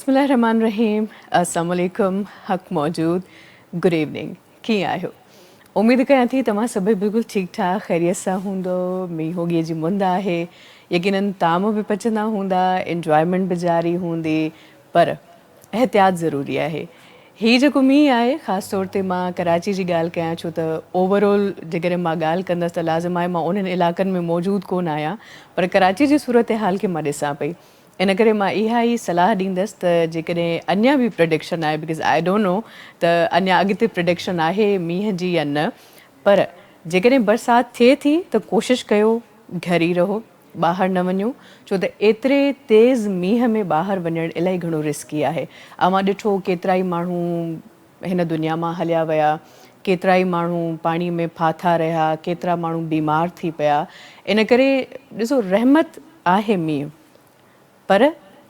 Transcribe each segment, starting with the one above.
बिस्मिल्लाहिर्रहमानिर्रहीम, अस्सलाम वालेकुम, हक़ मौजूद, गुड इवनिंग, कीअं आहियो? उमेद कयां थी तव्हां सभई बिल्कुलु ठीकु ठाक ख़ैरियत सां हूंदो। मींहोगीअ जी मुंद आहे, यकीनन ताम बि पचंदा हूंदा, इंजॉयमेंट बि जारी हूंदी, पर एहतियात ज़रूरी आहे। हीउ जेको मींहुं आहे, ख़ासि तौर ते मां कराची जी ॻाल्हि कयां, छो त ओवरऑल जेकॾहिं मां ॻाल्हि कंदसि त लाज़िम आहे मां उन्हनि इलाइक़नि में मौजूदु कोन आहियां, पर कराची जी सूरत हाल खे मां ॾिसां पई। इन करे मां इहा ई सलाह ॾींदसि त जेकॾहिं अञा बि प्रिडिक्शन आहे, बिकॉज़ आई डोंट नो त अञा अॻिते प्रिडिक्शन आहे मींहं जी या न, पर जेकॾहिं बरसाति थिए थी त कोशिशि कयो घर ई रहो, ॿाहिरि न वञो, छो त एतिरे तेज़ मींहं में ॿाहिरि वञणु इलाही घणो रिस्की आहे। अवां ॾिठो केतिरा ई माण्हू हिन दुनिया मां हलिया विया, केतिरा ई माण्हू पाणीअ में फाथा रहिया, केतिरा माण्हू बीमार थी पिया। इन करे ॾिसो, रहमत आहे मींहुं, पर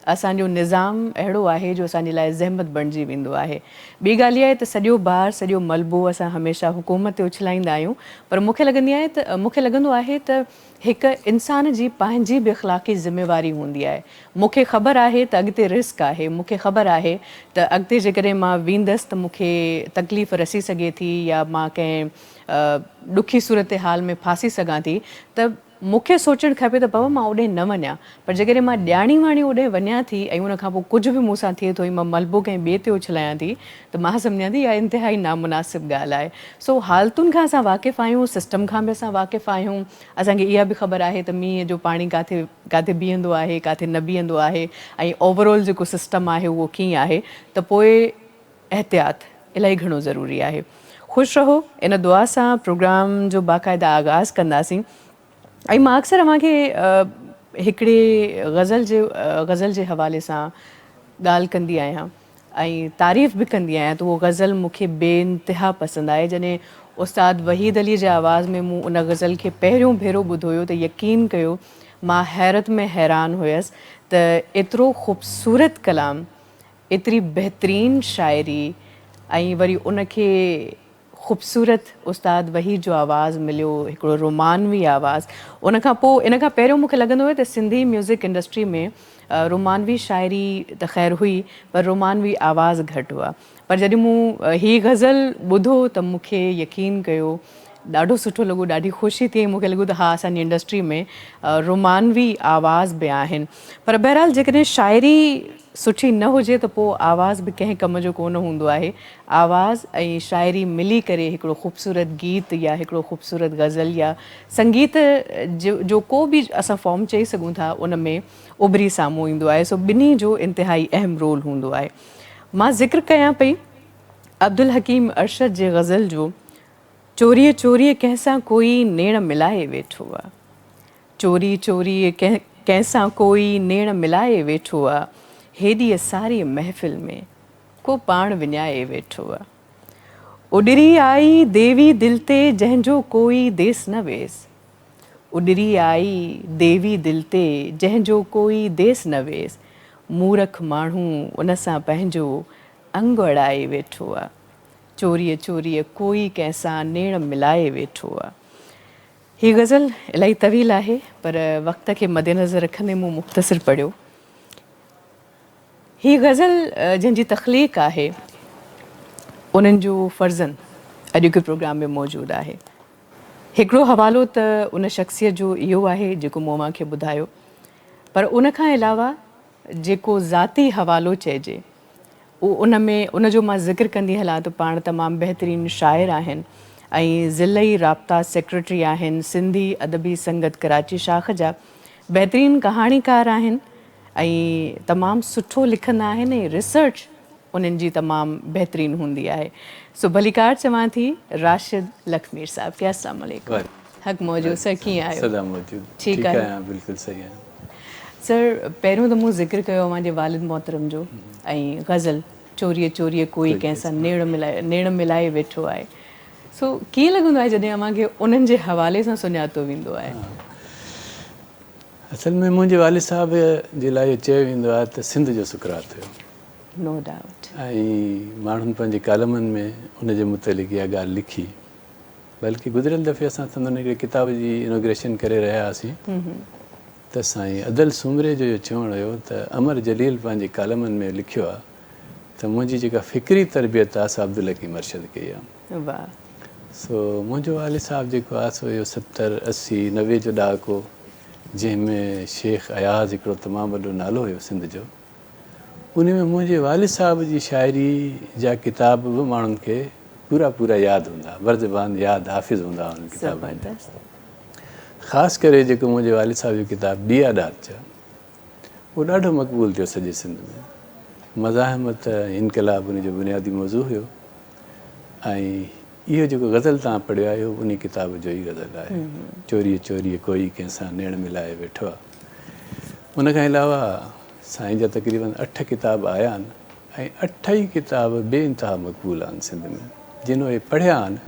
असांजो निज़ाम अहिड़ो आहे जो असांजे लाइ ज़हमत बणिजी वेंदो आहे। ॿी ॻाल्हि इहा आहे त सॼो भार सॼो मलबो असां हमेशह हुकूमत ते उछलाईंदा आहियूं, पर मूंखे लॻंदो आहे त हिकु इंसान जी पंहिंजी बि अख़लाक़ी ज़िम्मेवारी हूंदी आहे। मूंखे ख़बर आहे त अॻिते रिस्क आहे, मूंखे ख़बर आहे त अॻिते जेकॾहिं मां वेंदसि त मूंखे तकलीफ़ रसी सघे थी या मां कंहिं ॾुखी सूरत हाल में फासी सघां थी, त मूंखे सोचणु खपे त बाबा मां ओॾे न वञा। पर जेकॾहिं मां ॼाणी वाणी ओॾे वञा थी ऐं उन खां पोइ कुझु बि मूंसां थिए थो ऐं मां मलबो कंहिं ॿिए ते उछलायां थी, त मां सम्झां थी इहा इंतिहाई नामुनासिब ॻाल्हि आहे। सो हालतुनि खां असां वाक़िफ़ु आहियूं, सिस्टम खां बि असां वाक़िफ़ु आहियूं। असांखे इहा बि ख़बर आहे त मींहं जो पाणी किथे किथे बीहंदो आहे, किथे न बीहंदो आहे, ऐं ओवरऑल जेको सिस्टम आहे उहो कीअं आहे, त पोइ एहतियात इलाही घणो ज़रूरी आहे। ख़ुशि रहो, इन दुआ सां प्रोग्राम जो बाक़ाइदा आगाज़ कंदासीं। ऐं मां अक्सर अव्हांखे हिकिड़े ग़ज़ल जे हवाले सां ॻाल्हि कंदी आहियां ऐं तारीफ़ बि कंदी आहियां, त उहो ग़ज़ल मूंखे बेइंतिहा पसंदि आहे। जॾहिं उस्ताद वहीद अली जे आवाज़ में मूं उन ग़ज़ल खे पहिरियों भेरो ॿुधो हुयो त यकीन कयो मां हैरत में हैरान हुयसि त एतिरो ख़ूबसूरत कलाम, एतिरी बहितरीन शाइरी, ऐं वरी उनखे ख़ूबसूरत उस्ताद वहीद जो आवाज़ु मिलियो, हिकिड़ो रोमानवी आवाज़ु। उन खां पोइ इन खां पहिरियों मूंखे लॻंदो हुयो त सिंधी म्यूज़िक इंडस्ट्री में रोमानवी शाइरी त ख़ैरु हुई, पर रोमानवी आवाज़ु घटि हुआ। पर जॾहिं मूं हीअ ग़ज़ल ॿुधो त मूंखे यकीन कयो ॾाढो सुठो लॻो, ॾाढी ख़ुशी थी। मूंखे लॻो त हा, असांजी इंडस्ट्री में रोमानवी आवाज़ बि आहिनि। पर बहरहाल जेकॾहिं शाइरी सुठी न हुजे त पोइ आवाज़ बि कंहिं कम जो कोन हूंदो आहे। आवाज़ ऐं शाइरी मिली करे हिकिड़ो ख़ूबसूरत गीत या हिकिड़ो ख़ूबसूरत ग़ज़ल या संगीत जो को बि असां फॉर्म चई सघूं था, उन में उभरी साम्हूं ईंदो आहे। सो ॿिन्ही जो इंतिहाई अहम रोल हूंदो आहे। मां ज़िक्र कयां पई अब्दुल हकीम अरशद जे ग़ज़ल जो, चोरीअ चोरीअ कंहिंसां कोई नेण मिलाए वेठो आहे, चोरी चोरीअ कंहिंसां कोई नेण मिलाए वेठो आहे, हेॾी सारी महफ़िल में को पाण विञाए वेठो आहे। उॾरी आई देवी दिलि ते जंहिंजो कोई देस न वेस, उॾरी आई देवी दिलि ते जंहिंजो कोई देस न वेस, मूरख माण्हू उन सां पंहिंजो अंग अड़ाए वेठो आहे, चोरीअ चोरीअ कोई कंहिंसां नेण मिलाए वेठो आहे। हीअ ग़ज़ल इलाही तवील आहे, पर वक़्त खे मद्देनज़र रखंदे मूं मुख़्तसिर पढ़ियो। हीअ ग़ज़ल जंहिंजी तख़लीक़ आहे, उन्हनि जो फ़र्ज़न अॼु के प्रोग्राम में मौजूदु आहे। हिकिड़ो हवालो त उन शख़्सियत जो इहो आहे जेको मूं मांखे ॿुधायो, पर उन खां अलावा जेको ज़ाती हवालो चइजे, उन में उन जो मां ज़िक्र कंदी हलां त पाण तमामु बहितरीनु शाइर आहिनि ऐं ज़िलई राब्ता सेक्रेटरी आहिनि, सिंधी अदबी संगत कराची शाख़ जा बहितरीनु कहाणीकार आहिनि ऐं तमामु सुठो लिखंदा आहिनि ऐं रिसर्च उन्हनि जी तमामु बहितरीनु हूंदी आहे। सो भलीकार चवां थी राशिद लखमीर साहब खे अस्सलाम वालेकुम। हक़ मौजूद सर, कीअं आहियो? सदा मौजूद, ठीकु आहे, बिल्कुलु सही आहे सर। पहिरियों त मूं ज़िक्र कयो मुंहिंजे वालिद मोहतरम जो ऐं ग़ज़ल चोरीअ चोरीअ कोई कंहिंसां नेण मिलाए वेठो आहे। सो कीअं लॻंदो आहे जॾहिं अव्हांखे उन्हनि जे हवाले सां सुञातो वेंदो आहे? असल में मुंहिंजे वालिद साहब जे लाइ इहो चयो वेंदो आहे त सिंध जो सुकरात हुयो। नो डाउट। ऐं माण्हुनि पंहिंजे कालमनि में उनजे मुतलिक़ इहा ॻाल्हि लिखी। बल्कि गुज़िरियल दफ़े असां संदनि हिकिड़े किताब जी इनोग्रेशन करे रहिया हुआसीं त साईं अदल सुमरे जो इहो चवणु हुयो त अमर जलील पंहिंजे कालमनि में लिखियो आहे त मुंहिंजी जेका फ़िक्री तरबियत आहे सा अब्दुल हकीम अरशद कई आहे। वाह। सो मुंहिंजो वालिद साहब जेको आहे सो इहो 70, 80, 90 जो ॾहाको, जंहिंमें शेख अयाज़ हिकिड़ो तमामु वॾो नालो हुयो सिंध जो, उन में मुंहिंजे वालिद साहब जी शाइरी जा किताब बि माण्हुनि खे पूरा पूरा यादि हूंदा, बर्ज़बान यादि हाफ़िज़ हूंदा उन्हनि किताबनि में। ख़ासि करे जेको मुंहिंजे वालिद साहब जो किताबु ॾिया ॾाचा, उहो ॾाढो मक़बूल थियो सॼे सिंध में। मज़ाहिमत इनकलाब उन जो बुनियादी मौज़ू हुयो ऐं इहो जेको गज़ल तव्हां पढ़ियो आहे इहो उन किताब जो ई गज़ल आहे। चोरीअ चोरीअ कोई कंहिंसां नेण मिलाए वेठो आहे। उन खां अलावा साईं जा तक़रीबन 8 किताब आया आहिनि ऐं 8 ई किताब बेइंतिहा मक़बूल आहिनि सिंध में। जिन उहे पढ़िया आहिनि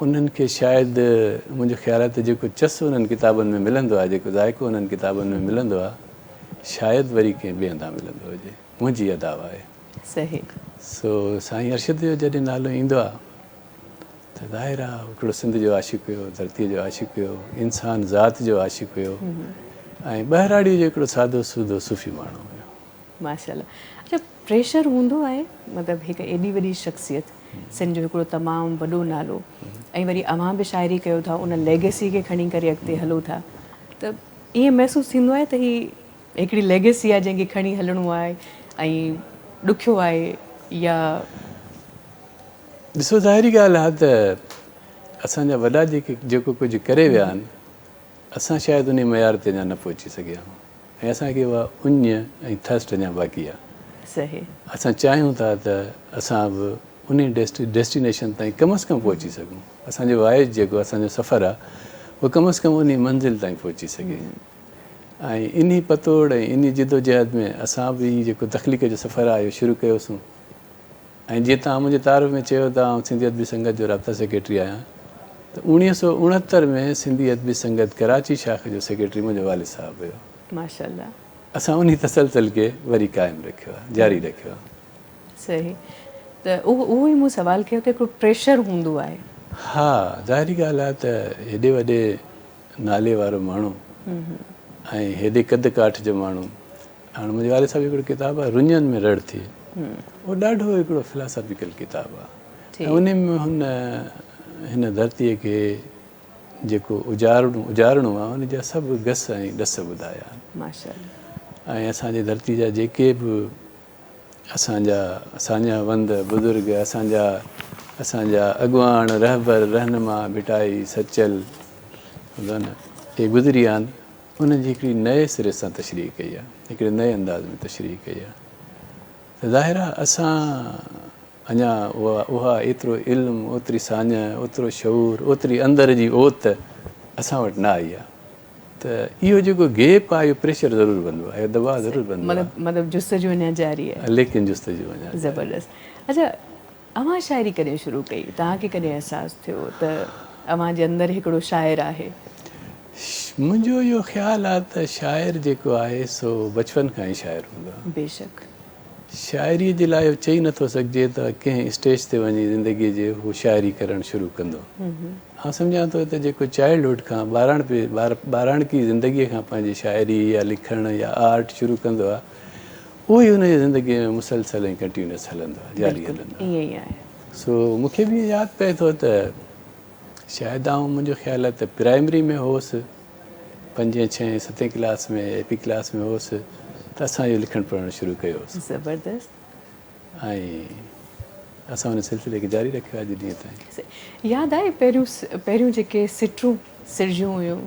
उन्हनि खे शायदि मुंहिंजो ख़्यालु आहे त जेको चस्प उन्हनि किताबनि में मिलंदो आहे, जेको ज़ाइक़ो उन्हनि किताबनि में मिलंदो आहे, शायदि वरी कंहिं ॿिए हंधा मिलंदो हुजे। मुंहिंजी इहा दावा आहे। सही। सो साईं अरशद जो जॾहिं नालो ईंदो आहे त ज़ाहिर आहे हिकिड़ो सिंध जो आशिक़ु हुयो, धरतीअ जो आशिक़ु हुयो, इंसान ज़ात जो आशिक़ु हुयो ऐं ॿहिराड़ीअ जो हिकिड़ो सादो सूदो सूफ़ी माण्हू हुयो। माशाल्लाह। अच्छा, प्रेशर हूंदो आहे मतिलबु हिकु एॾी वॾी शख़्सियत, सिंध जो हिकिड़ो तमामु वॾो नालो, ऐं वरी अव्हां बि शाइरी कयो था, उन लेगेसी खे खणी करे अॻिते हलो था, त ईअं महसूसु थींदो आहे त ही हिकिड़ी लेगेसी आहे जंहिंखे खणी हलणो आहे ऐं ॾुखियो आहे या? ॾिसो, ज़ाहिरी ॻाल्हि आहे त असांजा वॾा जेको कुझु करे विया आहिनि, असां शायदि उन मयार ते अञा न पहुची सघिया आहियूं ऐं असांखे उहा उञ ऐं थस्ट अञा बाक़ी आहे। सही। असां चाहियूं था त असां बि उन डेस्टिनेशन ताईं कम अज़ कम पहुची सघूं। असांजो वाइज जेको असांजो सफ़र आहे उहो कम अज़ कम उन मंज़िल ताईं पहुची सघे ऐं इन पतोड़ ऐं इन जिदोजहद में असां बि जेको तख़लीक़ जो सफ़र आहे इहो शुरू कयोसीं। ऐं जीअं तव्हां मुंहिंजे तारुफ़ में चयो था, आउं सिंधी अदबी संगत जो राब्ता सेक्रेटरी आहियां, त 1969 में सिंधी अदबी संगत कराची शाख जो सेक्रेटरी मुंहिंजो वालिद साहब हुयो। माशाल्लाह। असां उन तसलसल खे वरी क़ाइमु रखियो आहे, जारी रखियो आहे। सही। त उहो ई मूं सुवालु कयो त हिकिड़ो प्रेशर हूंदो आहे। हा, ज़ाहिरी ॻाल्हि आहे त हेॾे वॾे नाले वारो माण्हू ऐं हेॾे कद काठ जो माण्हू, हाणे मुंहिंजे वालिद साहब हिकिड़ो किताबु आहे रुञनि में रड़ थी, उहो ॾाढो हिकिड़ो फिलासॉफिकल किताबु आहे ऐं उन में हुन हिन धरतीअ खे जेको उजारणो आहे उनजा सभु गस ऐं ॾस ॿुधाया आहिनि। माशाल्लाह। ऐं असांजी धरती जा जेके बि असांजा वंद बुज़ुर्ग, असांजा अॻुवान रहबर रहनुमा भिटाई सचल हे गुज़री विया आहिनि, उन्हनि जी हिकिड़ी नए सिरे सां तशरीह कई आहे, हिकिड़े नए अंदाज़ में तशरीह कई आहे। त ज़ाहिर आहे असां अञा उहा एतिरो इल्मु, ओतिरी साञ, ओतिरो शऊर, ओतिरी अंदर जी ओत असां वटि न आई आहे। त इहो जेको गैप आहे इहो प्रेशर ज़रूरु बंदो आहे, इहो दबाव ज़रूरु बंदो आहे। मतिलबु जुस्तजू अञा जारी आहे। लेकिन जुस्तजू अञा ज़बरदस्त। अच्छा, अव्हां शाइरी कॾहिं शुरू कई? तव्हांखे कॾहिं अहसासु थियो त अव्हां जे अंदरि हिकिड़ो शाइर आहे? मुंहिंजो इहो ख़्यालु आहे त शाइर जेको आहे सो बचपन खां ई शाइर हूंदो आहे। बेशक। शाइरीअ जे लाइ चई नथो सघिजे त कंहिं स्टेज ते वञी ज़िंदगीअ जे हू शाइरी करणु शुरू कंदो। आउं सम्झां थो त जेको चाइल्डहुड खां ॿाराणकी ज़िंदगीअ खां पंहिंजी शाइरी या लिखणु या आर्ट शुरू कंदो आहे, उहो ई हुनजी ज़िंदगीअ में मुसलसल ऐं कंटिन्यूअस हलंदो आहे, जारी हलंदो आहे। ईअं ई आहे। सो मूंखे बि यादि पए थो त शायदि मुंहिंजो ख़्यालु आहे त प्राइमरी में होसि, 5, 6, 7 क्लास में, AP क्लास में होसि त असां इहो लिखणु पढ़णु शुरू कयोसीं। ज़बरदस्त। ऐं असां हुन सिलसिले खे जारी रखियो आहे अॼु ॾींहं ताईं। यादि आहे पहिरियों जेके सिटरूं सिरजियूं हुयूं?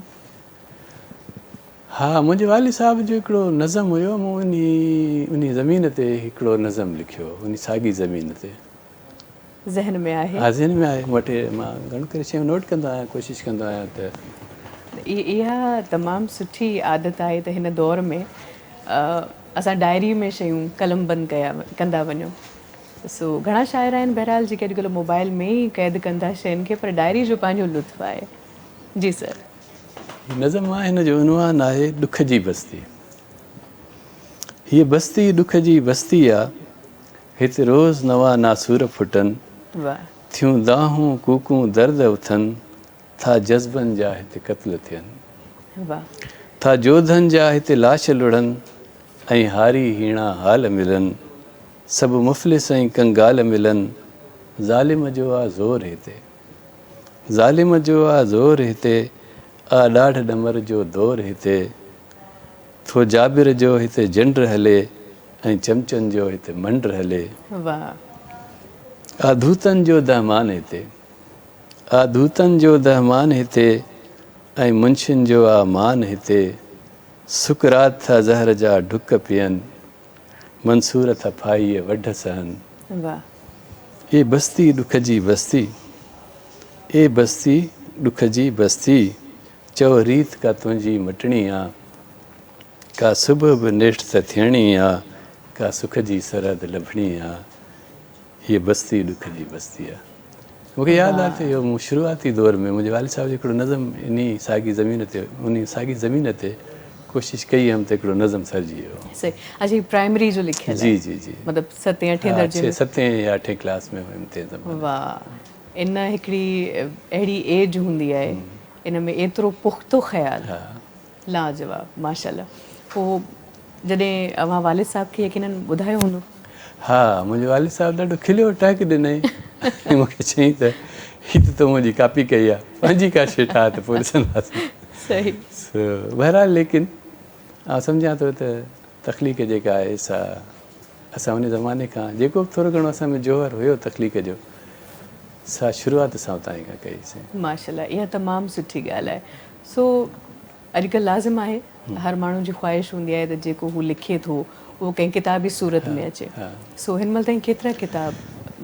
हा, मुंहिंजे वालिद साहब जो हिकिड़ो नज़म हुयो, मूं उन ज़मीन ते हिकिड़ो नज़म लिखियो, उन साॻी ज़मीन ते। ज़हन में आहे? हा, ज़हन में आहे। वटि मां घणो करे शयूं नोट कंदो आहियां, कोशिशि कंदो आहियां त इहा तमामु सुठी आदत आहे त हिन दौर में असां डायरी में शयूं कलम बंदि कंदा वञूं। सो घणा शाइर आहिनि बहरहाल जेके अॼुकल्ह मोबाइल में ई क़ैद कंदा शयुनि खे, पर डायरी जो पंहिंजो लुत्फ़ आहे। जी सर। नज़म आहे, हिन जो उनवान आहे ॾुख जी बस्ती। हीअ बस्ती ॾुख जी बस्ती आहे, हिते रोज़ नवा नासूर फुटनि, वाह। थियूं दाहूं कूकूं दर्द उथनि, था जज़्बनि जा हिते क़त्ल थियनि। वाह। था जोधन जा हिते लाश लुड़नि ऐं हारी हीणा हाल मिलनि सभु मुफ़लिस ऐं कंगाल मिलनि ज़ालिम जो आहे ज़ोर हिते ज़ालिम जो आहे ज़ोर हिते आ ॾाढ ॾमर जो दौर हिते थो जाबिर जो हिते जंड हले ऐं चमचनि जो हिते मंड हले वाह आधूतनि जो दहमान हिते आधूतनि जो दहमान हिते ऐं मुंशियुनि जो आमान हिते सुकरात था ज़हर जा ढुक पियनि मंसूर था फाईअ वढ सहनि वाह ए बस्ती ॾुख जी बस्ती ए बस्ती ॾुख जी बस्ती चओ रीत का तुंहिंजी मटणी आहे का सुबुह बि नेठि त थियणी आहे का सुख जी सरहद लभणी आहे हीअ बस्ती ॾुख जी बस्ती आहे मूंखे यादि आहे त इहो मूं शुरूआती दौर में मुंहिंजे वालिद साहिब जो हिकिड़ो नज़म इन साॻी ज़मीन ते उन साॻी ज़मीन ते कोशिशि कई हुअमि त हिकिड़ो नज़म सरजी वियो सही अच्छा प्राइमरी जो लिखियल जी जी जी मतिलबु 7 8 दर्जे में सतें या 8 क्लास में हुयमि तंहिं ज़माने वाह इन हिकिड़ी अहिड़ी एज हूंदी आहे इन में एतिरो पुख़्तो ख़्यालु हा लाजवाब माशाल्लाह पोइ जॾहिं अव्हां वालिद साहिब खे यकीनन ॿुधायो हूंदो हा मुंहिंजे वालिद साहिबु ॾाढो खिलियो टहक ॾिनई ऐं मूंखे चयईं त हीअ त तूं मुंहिंजी कापी कई आहे पंहिंजी का शइ ठाह त पोइ ॾिसंदासीं सही बहरहाल लेकिन आउं सम्झां थो त तख़लीक़ जेका आहे असां उन ज़माने खां जेको बि थोरो घणो असां में जोहर हुयो तख़लीक़ जो सा शुरूआत असां उतां ई खां कईसीं माशाल्लाह इहा तमामु सुठी ॻाल्हि आहे सो अॼुकल्ह लाज़िम आहे हर माण्हू जी ख़्वाहिश हूंदी आहे त जेको हू लिखे थो उहो कंहिं किताबी सूरत में अचे सो हिन महिल ताईं केतिरा किताब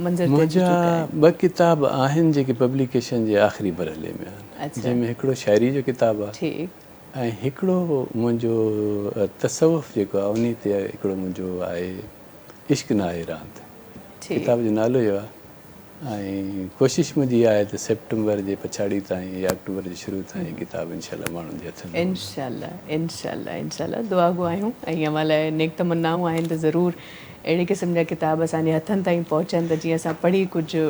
मंज़र ते अची चुका आहिनि ॿ किताब आहिनि जेके पब्लिकेशन जे आख़िरी मरहले में आहिनि जंहिंमें हिकिड़ो शाइरी जो किताबु आहे ठीकु ऐं हिकिड़ो मुंहिंजो तसवुफ़ जेको आहे उन ते हिकिड़ो मुंहिंजो आहे इश्क न आहे रांदि ठीकु किताब जो नालो इहो आहे ऐं कोशिशि मुंहिंजी आहे त सेप्टेंबर जे पछाड़ी ताईं या अक्टूबर जे शुरू ताईं किताब इनशाला माण्हुनि जे हथ में इंशाल्लाह इंशाल्लाह इंशाल्लाह दुआ गो आहियूं ऐं अव्हां लाइ नेक तमन्नाऊं आहिनि त ज़रूरु अहिड़े क़िस्म जा किताब असांजे हथनि ताईं पहुचनि त जीअं असां पढ़ी कुझु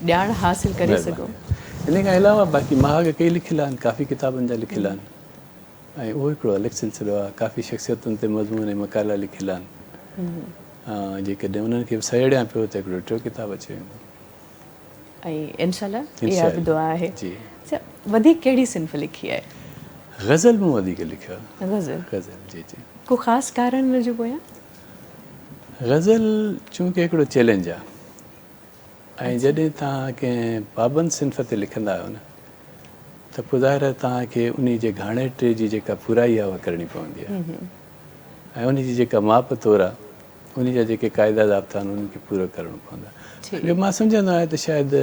ॼाण हासिलु करे सघूं इन खां अलावा बाक़ी महाग कई लिखियल आहिनि काफ़ी किताबनि जा लिखियल आहिनि ऐं उहो हिकिड़ो अलॻि सिलसिलो आहे काफ़ी शख़्सियतुनि ते मज़मून ऐं मकाला लिखियल आहिनि जेकॾहिं उन्हनि खे बि सहेड़ियां पियो त हिकिड़ो टियों किताबु अची वेंदो ऐं इंशाल्लाह इहा बि दुआ आहे जी अच्छा वधीक कहिड़ी सिंफ़ लिखी आहे ग़ज़ल मूं वधीक लिखियो आहे ग़ज़ल ग़ज़ल जी जी को ख़ासि कारण हुन जो पोयां ग़ज़ल चूंकि हिकिड़ो चैलेंज आहे ऐं जॾहिं तव्हां कंहिं पाबंद सिंफ़ ते लिखंदा आहियो न त पोइ ज़ाहिर आहे तव्हांखे उन जे घाणे टे जी जेका पुराई आहे उहा करणी पवंदी आहे ऐं उन जी जेका माप तौर आहे उन जा जेके क़ाइदा ज़ाब्ता आहिनि उन्हनि खे पूरो करणो पवंदो आहे जो मां सम्झंदो आहियां त शायदि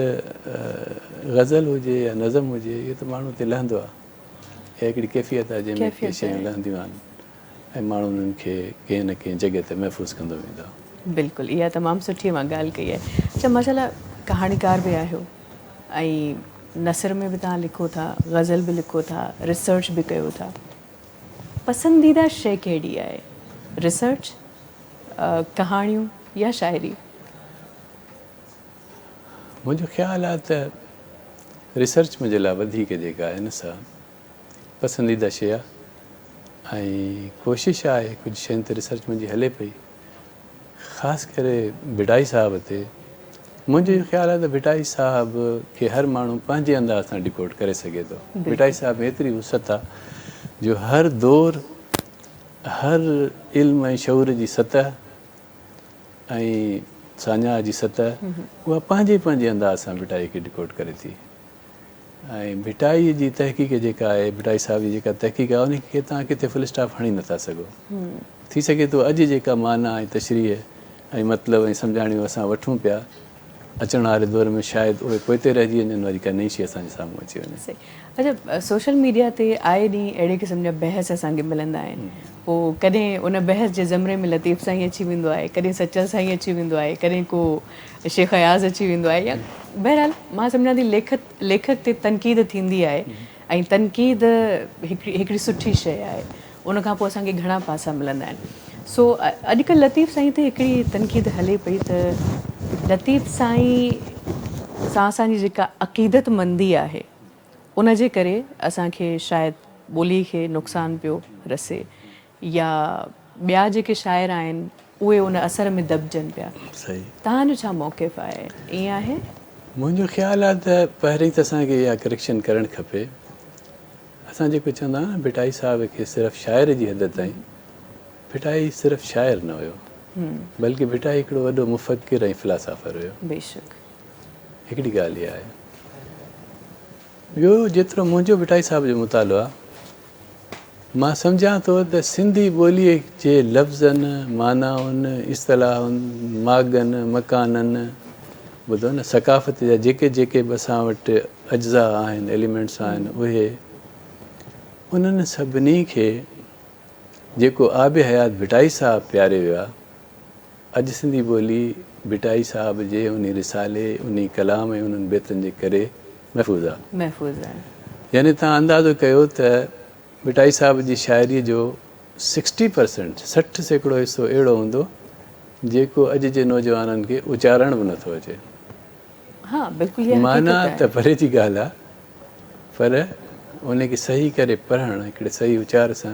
ग़ज़ल हुजे या नज़म हुजे इहो त माण्हू ते लहंदो आहे इहा हिकिड़ी कैफ़ियत आहे जंहिंमें के शयूं लहंदियूं आहिनि ऐं माण्हू उन्हनि खे कंहिं न कंहिं जॻह ते महफ़ूज़ कंदो वेंदो आहे बिल्कुलु इहा तमामु सुठी मां ॻाल्हि कई आहे अच्छा माशाल्लाह कहाणीकार बि आहियो ऐं नसर में बि तव्हां लिखो था ग़ज़ल बि लिखो था रिसर्च बि कयो था पसंदीदा शइ कहिड़ी आहे रिसर्च कहाणियूं या शाइरी मुंहिंजो ख़्यालु आहे त रिसर्च मुंहिंजे लाइ वधीक जेका आहे हिन सां पसंदीदा शइ आहे ऐं कोशिशि आहे कुझु शयुनि ते रिसर्च मुंहिंजी हले पई ख़ासि करे भिटाई साहब ते मुंहिंजो इहो ख़्यालु आहे त भिटाई साहब खे हर माण्हू पंहिंजे अंदाज़ सां डिकोड करे सघे थो भिटाई साहब में एतिरी वुसत आहे जो हर दौर हर इल्म ऐं शऊर जी सतह ऐं साञा जी सतह उहा पंहिंजे पंहिंजे अंदाज़ सां भिटाई खे डिकोड करे थी ऐं भिटाई जी तहक़ीक़ जेका आहे भिटाई साहिब जी जेका तहक़ीक़ आहे उनखे तव्हां किथे फुल स्टॉप हणी नथा सघो थी सघे थो अॼु जेका माना ऐं तशरीह ऐं मतिलबु ऐं सम्झाणियूं असां वठूं पिया अचण वारे दौर में शायदि उहे पोइ ते रहिजी वञनि वरी का नई शइ असांजे साम्हूं अची वञे अच्छा सोशल मीडिया ते आए ॾींहुं अहिड़े क़िस्म जा बहस असांखे मिलंदा आहिनि पोइ कॾहिं उन बहस जे ज़मरे में लतीफ़ साईं अची वेंदो आहे कॾहिं सचल साईं अची वेंदो आहे कॾहिं को शेख अयाज़ अची वेंदो आहे या बहरहाल मां सम्झां थी लेखक ते तनक़ीद थींदी आहे ऐं तनक़ीद हिकिड़ी सुठी शइ आहे उन खां पोइ असांखे घणा पासा मिलंदा आहिनि सो अॼुकल्ह लतीफ़ साईं ते हिकिड़ी तनक़ीद हले पई त लतीफ़ साईं सां असांजी जेका अक़ीदतमंदी आहे उन जे करे असांखे शायदि ॿोली खे नुक़सानु पियो रसे या ॿिया जेके शाइर आहिनि उहे उन असर में दॿजनि पिया, सही। तव्हांजो छा मौक़िफ़ आहे? ईअं आहे? मुंहिंजो ख़्यालु आहे त पहिरीं त असांखे इहा करेक्शन करणु खपे। असां जेको चवंदा आहियूं न भिटाई साहिब खे सिर्फ़ु शाइर जी हद ताईं, भिटाई सिर्फ़ु शाइर न हुयो, बल्कि भिटाई हिकिड़ो वॾो मुफ़क्किर ऐं फ़िलासफ़र हुयो। बेशक। हिकिड़ी ॻाल्हि इहा आहे। ॿियो जेतिरो मुंहिंजो भिटाई साहिब जो मुतालो आहे, मां सम्झां थो त सिंधी ॿोलीअ जे लफ़्ज़नि, मानाउनि, इस्तलाहुनि, मागनि, मकाननि, ॿुधो न, सक़ाफ़त जा जेके जेके बि असां वटि अज्ज़ा आहिनि, एलिमेंट्स आहिनि, उहे उन्हनि सभिनी खे जेको आब हयात भिटाई साहिबु प्यारे वियो आहे, अॼु सिंधी ॿोली भिटाई साहिब जे उन रिसाले, उन कलाम ऐं उन्हनि बेतनि जे करे महफ़ूज़ आहे। महफ़ूज़ आहे। यानी तव्हां अंदाज़ो कयो त भिटाई साहिब जी शाइरीअ जो 60%, 60% हिसो अहिड़ो हूंदो जेको अॼु जे नौजवाननि खे उचारण बि नथो अचे। हाँ, बिल्कुलु इहा माना हक़ीक़त आहे। त परे जी ॻाल्हि आहे, पर उनखे सही करे पढ़णु हिकिड़े सही उचार सां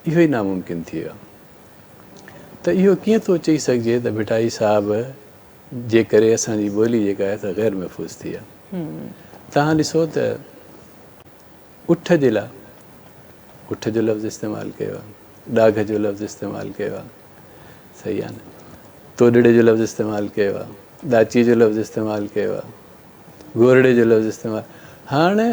इहो ई नामुमकिन थी वियो आहे। त इहो कीअं थो चई सघिजे त भिटाई साहिब जे करे असांजी ॿोली जेका आहे त ग़ैर महफ़ूज़ थी आहे। तव्हां ॾिसो त उठ जे लाइ उठ जो लफ़्ज़ इस्तेमालु कयो आहे, ॾाघ जो लफ़्ज़ इस्तेमालु कयो आहे, सही आहे न, तोॾड़े जो लफ़्ज़ इस्तेमालु कयो आहे, ॾाची जो लफ़्ज़ इस्तेमालु कयो आहे, गोरड़े जो लफ़्ज़ इस्तेमालु। हाणे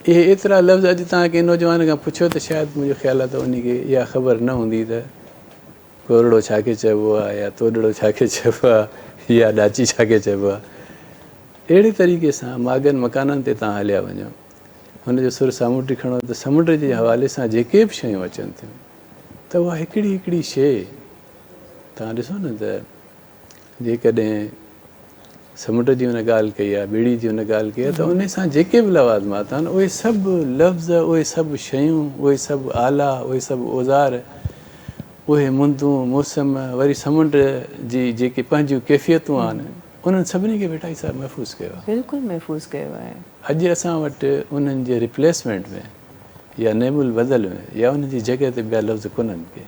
इहे एतिरा लफ़्ज़ अॼु तव्हां कंहिं नौजवान खां पुछो त शायदि मुंहिंजो ख़्यालु आहे त उनखे इहा ख़बर न हूंदी त गोरड़ो छा खे चइबो आहे या तोॾड़ो छा खे चइबो आहे या ॾाची छा खे चइबो आहे। अहिड़े तरीक़े सां मागनि मकाननि ते तव्हां हलिया वञो, हुनजो सुर सामुंडी खणो त समुंड जे हवाले सां जेके बि शयूं अचनि थियूं त उहा हिकिड़ी हिकिड़ी शइ तव्हां ॾिसो न त जेकॾहिं समुंड जी हुन ॻाल्हि कई आहे, ॿेड़ी जी हुन ॻाल्हि कई आहे, त उन सां जेके बि लवाज़मात आहिनि उहे सभु लफ़्ज़, उहे सभु शयूं, उहे सभु आला, उहे सभु औज़ार, उहे मुंदूं, मौसम, वरी समुंड जी जेके पंहिंजियूं कैफ़ियतूं आहिनि, उन्हनि सभिनी खे भिटाई साहिब महफ़ूज़ कयो आहे। बिल्कुलु महफ़ूज़ कयो आहे। अॼु असां वटि उन्हनि जे रिप्लेसमेंट में या नेमुल बदल में या उन जी जॻह ते ॿिया लफ़्ज़ कोन्हनि के,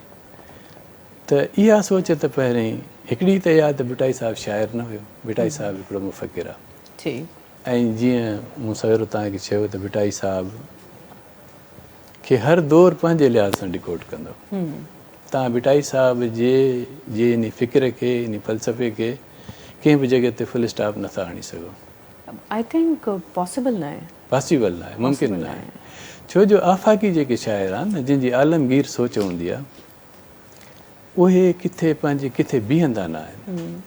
त इहा सोच त पहिरीं हिकिड़ी त इहा त भिटाई साहिबु शाइर न हुयो, भिटाई साहिबु हिकिड़ो मुफ़क्किर आहे। जी। ऐं जीअं मूं सवेरो तव्हांखे चयो त भिटाई साहिबु खे हर दौरु पंहिंजे लिहाज़ सां डिकोड कंदो। तव्हां भिटाई साहिब जे इन फ़िक्र खे, इन फ़लसफ़े खे कंहिं बि जॻह ते फुल स्टॉप नथा हणी सघो। आई थिंक पॉसिबल न आहे। पॉसिबल न आहे, मुमकिन न आहे। छो जो आफ़ाक़ी जेके शाइर आहिनि न, जंहिंजी आलमगीर सोच हूंदी आहे, उहे किथे पंहिंजे किथे बीहंदा न आहिनि।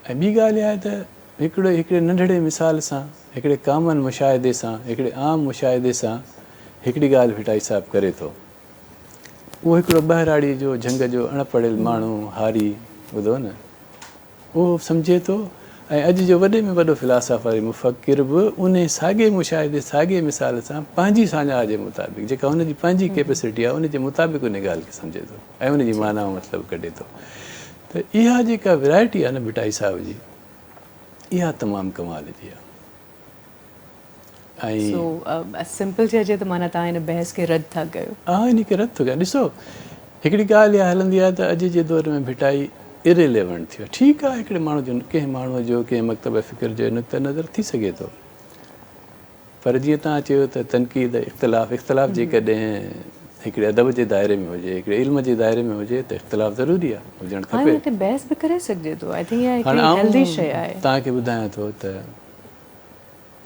ऐं ॿी ॻाल्हि इहा आहे त हिकिड़े नंढड़े मिसाल सां, हिकिड़े कामन मुशाहिदे सां, हिकिड़े आम मुशाहिदे सां हिकिड़ी ॻाल्हि भिटाई साहिबु करे थो। उहो हिकिड़ो ॿाहिराड़ी जो, झंग जो, अणपढ़ियल माण्हू, हारी, ॿुधो न, उहो सम्झे थो। ऐं अॼु जो वॾे में वॾो फ़िलासफ़र मुफ़क्किर बि उन साॻे मुशाहिदे, साॻे मिसाल सां पंहिंजी साञा जे मुताबिक़, जेका हुनजी पंहिंजी कैपेसिटी आहे, उन जे मुताबिक़ उन ॻाल्हि खे सम्झे थो ऐं उनजी माना मतिलबु कढे थो। त इहा जेका वैराइटी आहे न भिटाई साहिब जी, इहा तमामु कमाल जी आहे। ऐं सिंपल चइजे त माना तव्हां हिन बहस खे रद्द था कयो? हा, इन खे रद्द थो कयां। ॾिसो, हिकिड़ी ॻाल्हि इहा हलंदी आहे त अॼु जे दौर में भिटाई इरेलेवेंट थियो। ठीकु आहे, हिकिड़े माण्हू जो, कंहिं माण्हूअ जो, कंहिं मकतब फ़िक्र जो नुक़्ता नज़र थी सघे थो, पर जीअं तव्हां चयो त तनक़ीद, इख़्तिलाफ़ जेकॾहिं हिकिड़े अदब जे दायरे में हुजे, हिकिड़े इल्म जे दायरे में हुजे त इख़्तिलाफ़ ज़रूरी आहे, हुजणु खपे। हिते बहस बि करे सघिजे थो। आई थिंक इहा हाणे हिकिड़ी हेल्दी शइ आहे। तव्हांखे ॿुधायां थो त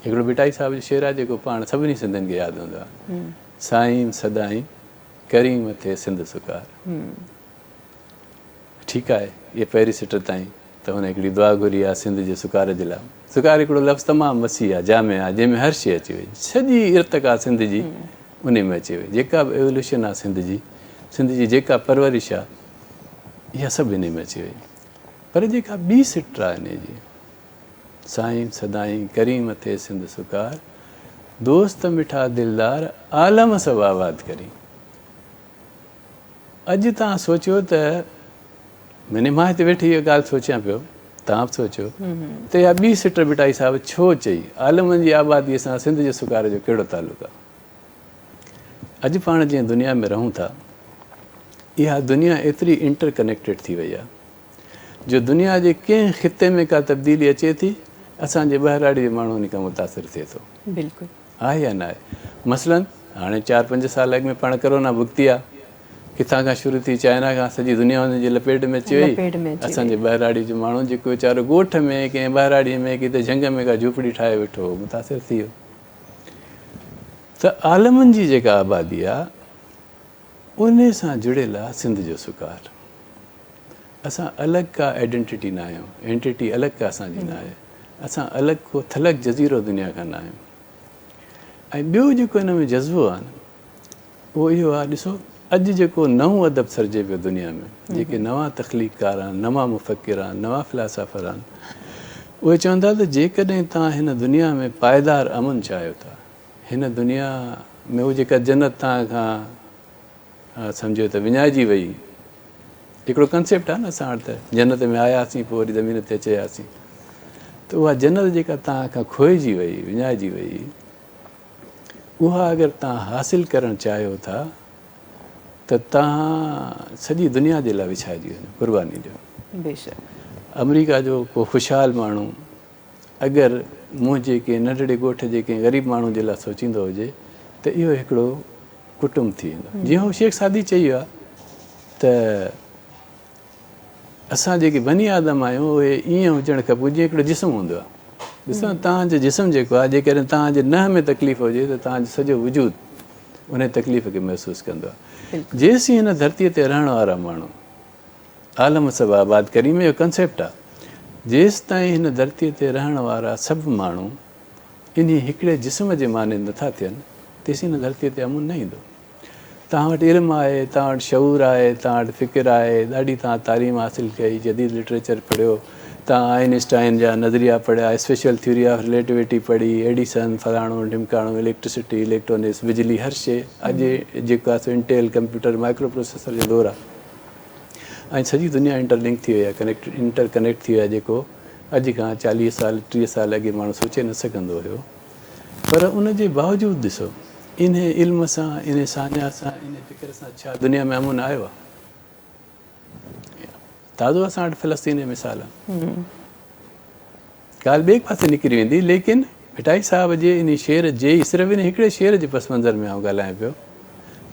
हिकिड़ो भिटाई साहिब जो शेर आहे जेको पाण सभिनी सिंधियुनि खे यादि हूंदो आहे, साईं सदाईं करीम थिए सिंध सुकार। ठीकु आहे, इहे पहिरीं सिट ताईं त हुन हिकिड़ी दुआ घुरी आहे सिंध जे सुकार जे लाइ। सुकार हिकिड़ो लफ़्ज़ तमामु वसी आहे, जामे आहे, जंहिंमें हर शइ अची वई, सॼी इर्तिका सिंध जी उन में अची वई। जेका बि एवोल्यूशन आहे सिंध जी जेका परवरिश आहे, इहा सभु इन में अची वई। पर जेका ॿी सिट आहे इन जी, साईं सदाईं करीम थिए सिंध सुकार, दोस्त मिठा दिलदार आलम सब आबाद करी। अॼु तव्हां सोचियो त मैंने मां हिते वेठी इहा ॻाल्हि सोचियां पियो, तव्हां बि सोचियो त इहा ॿी सिट भिटाई साहिब छो चई, आलमनि जी आबादीअ सां सिंध जे सुकार जो कहिड़ो तालुक़ु आहे। अॼु पाण जीअं दुनिया में रहूं था, इहा दुनिया एतिरी इंटरकनेक्टेड थी वई आहे जो दुनिया जे कंहिं ख़िते में का तब्दीली अचे थी, असांजे ॿाहिराड़ी जो माण्हू उन खां मुतासिर थिए थो। बिल्कुलु आहे या न आहे? मसलन हाणे 4-5 साल अॻु में पाण करोना भुगती आहे, किथां खां शुरू थी, चाइना खां, सॼी दुनिया हुनजी लपेट में अची वई। लपेट में अची असांजे ॿाहिराड़ी जो माण्हू जेको वीचारो ॻोठ में कंहिं ॿाहिराड़ीअ में किथे झंग में का झूपड़ी ठाहे वेठो हो, मुतासिर थी वियो। त आलमनि जी जेका आबादी आहे उन सां जुड़ियल आहे सिंध जो सुकार। असां अलॻि का आइडेंटिटी न आहियूं, एंटिटी अलॻि का असांजी न आहे, असां अलॻि को थलग जज़ीरो दुनिया खां न आहियूं। ऐं ॿियो जेको हिन में जज़्बो आहे न, उहो इहो आहे, ॾिसो अॼु जेको नओं अदब सरजे पियो दुनिया में, जेके नवां तख़लीक़कार आहिनि, नवां मुफ़क्किर आहिनि, नवां फ़िलासफ़र आहिनि, उहे चवनि था त जेकॾहिं तव्हां हिन दुनिया में पाइदार अमन चाहियो था, हिन दुनिया में उहो जेका जन्नत तव्हां खां सम्झो त विञाइजी वई, हिकिड़ो कंसेप्ट आहे न असां वटि त जन्नत में आयासीं पोइ वरी ज़मीन ते अची वियासीं, त उहा जन्नत जेका तव्हां खां खोइजी वई, विञाइजी वई, उहा अगरि तव्हां हासिलु करणु चाहियो था त तव्हां सॼी दुनिया जे लाइ विछाइजी वञो, क़ुर्बानी ॾियो। बेशक अमेरिका जो को ख़ुशहाल माण्हू अगरि मुंहिंजे कंहिं नंढड़े ॻोठ जे कंहिं ग़रीब माण्हू जे लाइ सोचींदो हुजे त इहो हिकिड़ो कुटुंब थी वेंदो। जीअं हू शेख सादी चई वियो आहे त असां जेके बनी आदम आहियूं उहे ईअं हुजणु खपे जीअं हिकिड़ो जिस्म हूंदो आहे। ॾिसो तव्हांजो जिस्म जेको आहे, जेकॾहिं तव्हांजे नह में तकलीफ़ हुजे त तव्हांजो सॼो वजूद उन तकलीफ़ खे महसूसु कंदो आहे। जेसीं हिन धरतीअ ते रहण वारा माण्हू, आलम सभु आबाद करीम जो कंसेप्ट आहे, जेसि ताईं हिन धरतीअ ते रहण वारा सभु माण्हू इन हिकिड़े जिस्म जे माने नथा थियनि, तेसीं हिन धरतीअ ते अमुन न ईंदो। तव्हां वटि इल्मु आहे, तव्हां वटि शऊर आहे, तव्हां वटि फ़िकिर आहे, ॾाढी तव्हां तालीम हासिलु कई, जदीद लिटरेचर पढ़ियो, तव्हां आइनस्टाइन जा नज़रिया पढ़िया, स्पेशल थ्योरी ऑफ रिलेटिविटी पढ़ी, एडिसन, फलाणो ढिमकाणो, इलेक्ट्रिसिटी, इलेक्ट्रॉनिक्स, बिजली, हर शइ अॼु जेको आहे इंटेल कंप्यूटर माइक्रो प्रोसेसर जो दौरु आहे ऐं सॼी दुनिया इंटरलिंक थी वई आहे, इंटरकनेक्ट थी वियो आहे, जेको अॼु खां 40 साल 30 साल अॻे माण्हू सोचे न सघंदो हुयो। पर उन जे बावजूदि ॾिसो इन इल्म सां, इन साञा सां, इन फ़िक्र सां छा दुनिया में अमुन आयो आहे? ताज़ो असां वटि फ़लस्तीन जी मिसाल आहे, ॻाल्हि ॿिए पासे निकिरी वेंदी, लेकिन भटाई साहिब जे इन शेर जे सिर्फ़ु इन हिकिड़े शेर जे पस मंज़र में आउं ॻाल्हायां पियो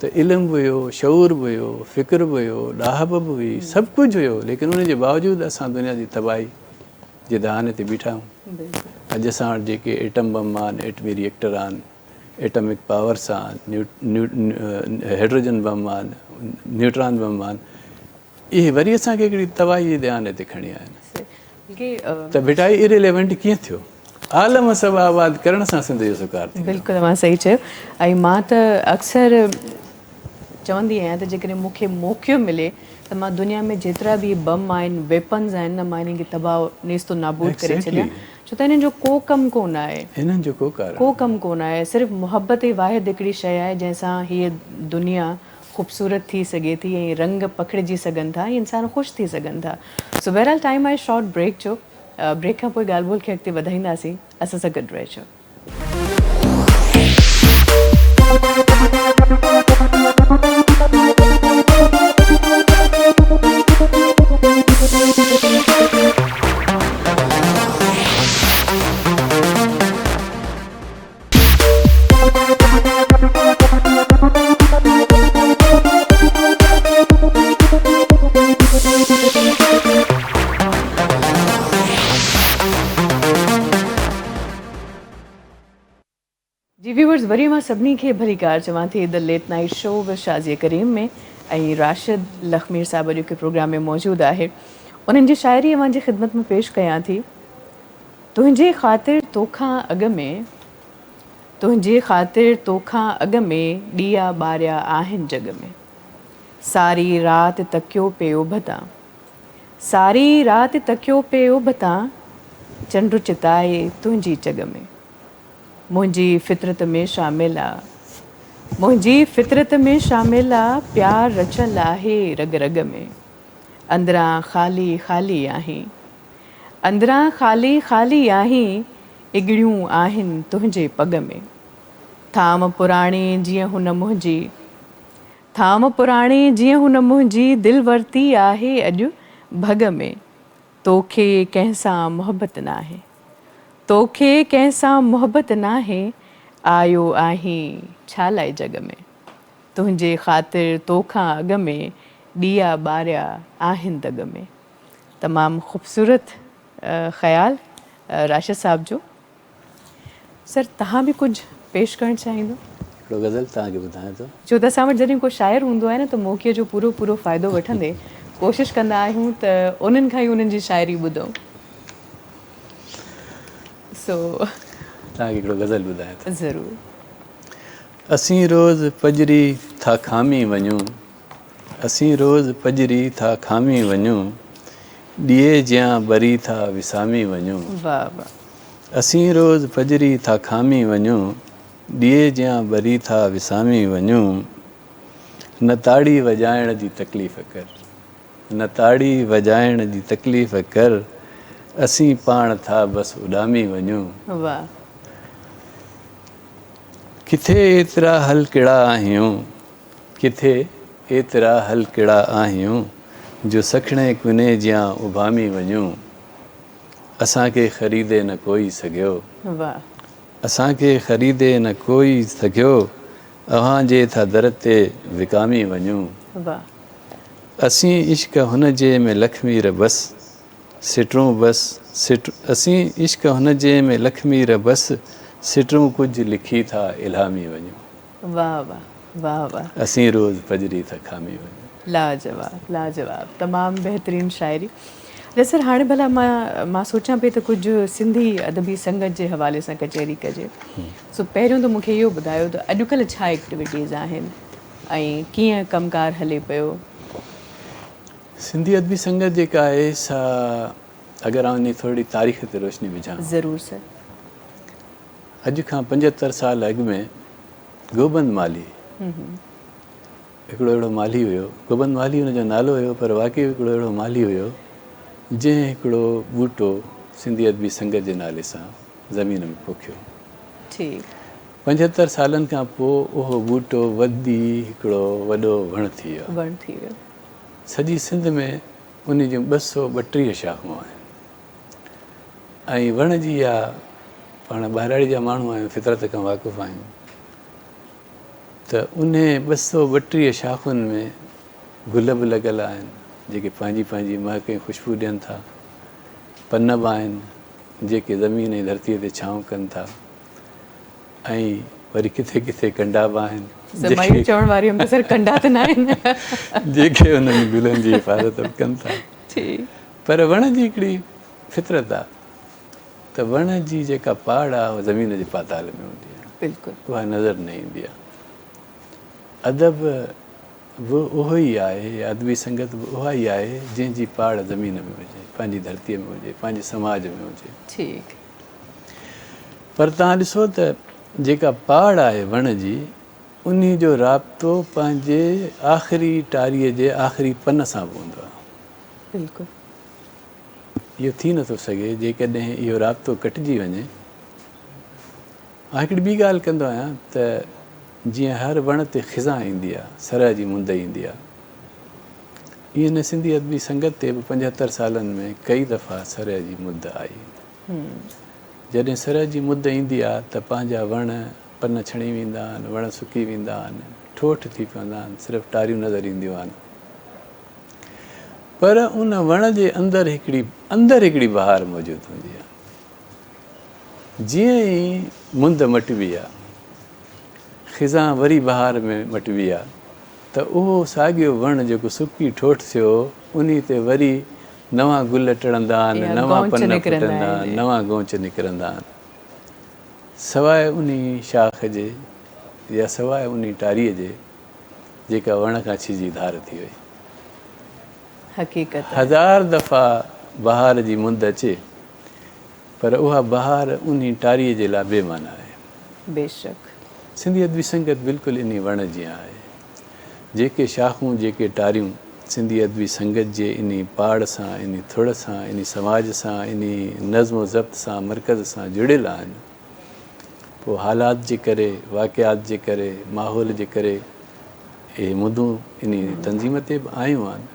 त इल्मु बि हुयो, शऊर बि हुयो, फ़िक्र बि हुयो, ॾाहब बि हुई, सभु कुझु हुयो, लेकिन उन जे बावजूदि असां दुनिया जी तबाही जे दहाने ते बीठा आहियूं। अॼु असां वटि जेके एटम बम आहिनि, एटमी रिएक्टर आहिनि, एटमिक पावर्स आहिनि, हाइड्रोजन बम आहिनि, न्यूट्रॉन बम आहिनि, इहे वरी असांखे हिकिड़ी तबाही जे दहाने ते खणी आया आहिनि। त भिटाई इरिलेवेंट कीअं थियो? आलम सभु आबाद करण सां सिंध जो सुकार थियो। बिल्कुलु तव्हां सही चयो। ऐं मां त अक्सर चवंदी आहियां त जेकॾहिं मूंखे मौक़ो मिले त मां दुनिया में जेतिरा बि बम आहिनि, वेपन्स आहिनि न, मां इन्हनि खे तबाह नेस्तो नाबूद करे छॾियां, छो त इन्हनि जो को कमु कोन आहे, हिननि जो को कमु कोन आहे। सिर्फ़ु मुहबत ई वाहिद हिकिड़ी शइ आहे जंहिंसां हीअ दुनिया ख़ूबसूरत थी सघे थी ऐं रंग पखिड़िजी सघनि था, ऐं इंसान ख़ुशि थी सघनि था। सो बहरहाल टाइम आहे शॉर्ट ब्रेक जो। ब्रेक खां पोइ ॻाल्हि ॿोल खे अॻिते वधाईंदासीं। असां सां गॾु रहिजो। जी व्यूअर्स, वरी मां सभिनी खे भली कार चवां थी the late night show with Shazia Karim में, ऐं राशिद लखमीर साहिब अॼु के प्रोग्राम में मौजूदु आहे। उन्हनि जी शाइरी अव्हांजी ख़िदमत में पेश कयां थी। तुंहिंजे ख़ातिर तोखां अॻु में, तुंहिंजे ख़ातिर तोखां अॻु में ॾीया ॿारिया आहिनि जग में, सारी राति तकियो पियो भतां, सारी राति तकियो पियो भतां, चंड चिताए तुंहिंजी चग में, मुंहिंजी फितरत में शामिल आहे, मुंहिंजी फितरत में शामिल आहे, प्यार रचियल आहे रग रग में, अंदरां ख़ाली ख़ाली आहीं, अंदरां ख़ाली ख़ाली आहीं, इगड़ियूं आहिनि तुंहिंजे पग में, थाम पुराणी जीअं हुन मुंहिंजी, थाम पुराणे जीअं हुन मुंहिंजी दिलि वरिती आहे अॼु भॻ में, तोखे कंहिंसां मोहबत नाहे, तोखे कंहिंसां मोहबत नाहे, आयो आहीं छा लाइ जग में, तुंहिंजे ख़ातिर तोखां अॻ में ॾीया ॿारिया आहिनि दग में। तमामु ख़ूबसूरत ख़्याल राशिद साहब जो। सर तव्हां बि कुझु पेश करणु चाहींदो? हिकिड़ो गज़ल तव्हांखे ॿुधायां थो। छो त असां वटि जॾहिं को शाइर हूंदो आहे न त मौक़े जो पूरो पूरो फ़ाइदो वठंदे कोशिशि कंदा आहियूं त उन्हनि खां ई उन्हनि जी शाइरी ॿुधूं। सो तव्हांखे हिकिड़ो गज़ल ॿुधायां थो। ज़रूरु। असीं रोज़ पजरी था खामी वञूं, असीं रोज़ पजरी था खामी वञूं, ॾीए जियां बरी था विसामी वञूं। वाह वाह। असीं रोज़ पजरी था खामी वञूं, ॾीए जियां बरी था विसामी वञूं, न ताड़ी वॼाइण जी तकलीफ़ कर, न ताड़ी वॼाइण जी तकलीफ़ कर, असीं पाण था बसि उॾामी वञूं। वाह। किथे एतिरा हलकिड़ा आहियूं, किथे एतिरा हलकिड़ा आहियूं, जो सखणे कुने जियां उभामी वञूं, असांखे ख़रीदे न कोई सघियो, वाह। असांखे ख़रीदे न कोई सघियो, अव्हांजे था दर ते विकामी वञूं। वाह। असीं इश्क हुन जे में लखमीर बसि सिटरूं बसि असीं इश्क हुन जे में लखमीर बसि सिटरूं कुझु लिखी था इल्हामी वञूं। वाह वाह वाह वाह। असीं रोज़ पजरी था खामी वञूं। लाजवाब लाजवाब, तमामु बहितरीनु शाइरी। सर हाणे भला मां सोचां पई त कुझु सिंधी अदबी संगत जे हवाले सां कचहरी कजे। सो पहिरियों त मूंखे इहो ॿुधायो त अॼुकल्ह छा एक्टिविटीज़ आहिनि ऐं कीअं कमकार हले पियो? सिंधी अदबी संगत जेका आहे सा, अगरि आउं इन थोरी तारीख़ ते रोशनी विझां। ज़रूरु सर। अॼु खां 75 साल अॻु में गोबंद माली हिकिड़ो अहिड़ो माली हुयो। गोबंद माली हुनजो नालो हुयो, पर वाक़ई हिकिड़ो अहिड़ो माली हुयो जंहिं हिकिड़ो ॿूटो सिंधी अदबी संगत जे नाले सां ज़मीन में पोखियो। ठीकु। 75 सालनि खां पोइ उहो ॿूटो वधी हिकिड़ो वॾो वणु थी वियो। वणु थी वियो। सॼी सिंध में उन जूं 232 शाख़ूं आहिनि। ऐं वण जी इहा, पाण ॿाहिराड़ी जा माण्हू आहियूं, फितरत खां वाक़ुफ़ु आहियूं, त उन 232 शाख़ुनि में गुल बि लॻल आहिनि जेके पंहिंजी पंहिंजी महक ऐं ख़ुशबू ॾियनि था, पन बि आहिनि जेके ज़मीन ऐं धरतीअ ते छांव कनि था, ऐं वरी किथे किथे कंडा बि आहिनि चवण वारी हुअमि त सर कंडा त न आहिनि जेके उन्हनि गुलनि जी हिफ़ाज़त बि कनि था। ठीकु। पर वण जी हिकिड़ी फितरत आहे त वण जी जेका पाड़ आहे उहा ज़मीन जे पाताल में हूंदी आहे। बिल्कुलु। उहा नज़र न ईंदी आहे। अदब बि उहो ई आहे, अदबी संगत बि उहा ई आहे जंहिंजी पाड़ ज़मीन में हुजे, पंहिंजी धरतीअ में हुजे, पंहिंजे समाज में हुजे। ठीकु। पर तव्हां ॾिसो त जेका पाड़ आहे वण जी, उन जो राब्तो पंहिंजे आख़िरी टारीअ जे आख़िरी पन सां बि हूंदो आहे। बिल्कुलु। इहो थी नथो सघे जेकॾहिं इहो राब्तो कटिजी वञे। हिकिड़ी ॿी ॻाल्हि कंदो आहियां त जीअं हर वण ते ख़िज़ा ईंदी आहे, सरह जी मुंद ईंदी आहे, ईअं न सिंधी अदबी संगत ते बि 75 सालनि में कई दफ़ा सरह जी मुद आई। जॾहिं सरह जी मुद ईंदी आहे त पंहिंजा वण पन छणी वेंदा आहिनि, वण सुकी वेंदा आहिनि, ठोठ थी पवंदा आहिनि, सिर्फ़ु टारियूं नज़र ईंदियूं आहिनि। पर उन वण जे अंदरि हिकिड़ी बहार मौजूदु हूंदी आहे। जीअं ई मुंद मटिबी आहे, ख़िज़ा वरी बहार में मटिबी आहे, त उहो साॻियो वणु जेको सुकी ठोठ थियो, उन ते वरी नवां गुल टिड़ंदा आहिनि, नवां पन फुटंदा आहिनि, नवां गौच निकिरंदा आहिनि। सवाइ उन शाख जे या सवाइ उन टारीअ जे जेका वण खां छिजी धार थी वई। हक़ीक़त 1000 दफ़ा बहार जी मुंद अचे, पर उहा बहार उन टारीअ जे लाइ बेमाना आहे। बेशक। सिंधी अदबी संगत बिल्कुलु इन वण जीअं आहे। जेके शाख़ूं, जेके टारियूं सिंधी अदबी संगत जे इन पाड़ सां, इन थुड़ सां, इन समाज सां, इन नज़्म ज़ब्त सां, मर्कज़ सां जुड़ियल आहिनि, पोइ हालात जे करे, वाक़िआत जे करे, माहौल जे करे इहे मुंदूं इन तंज़ीम ते बि आयूं आहिनि,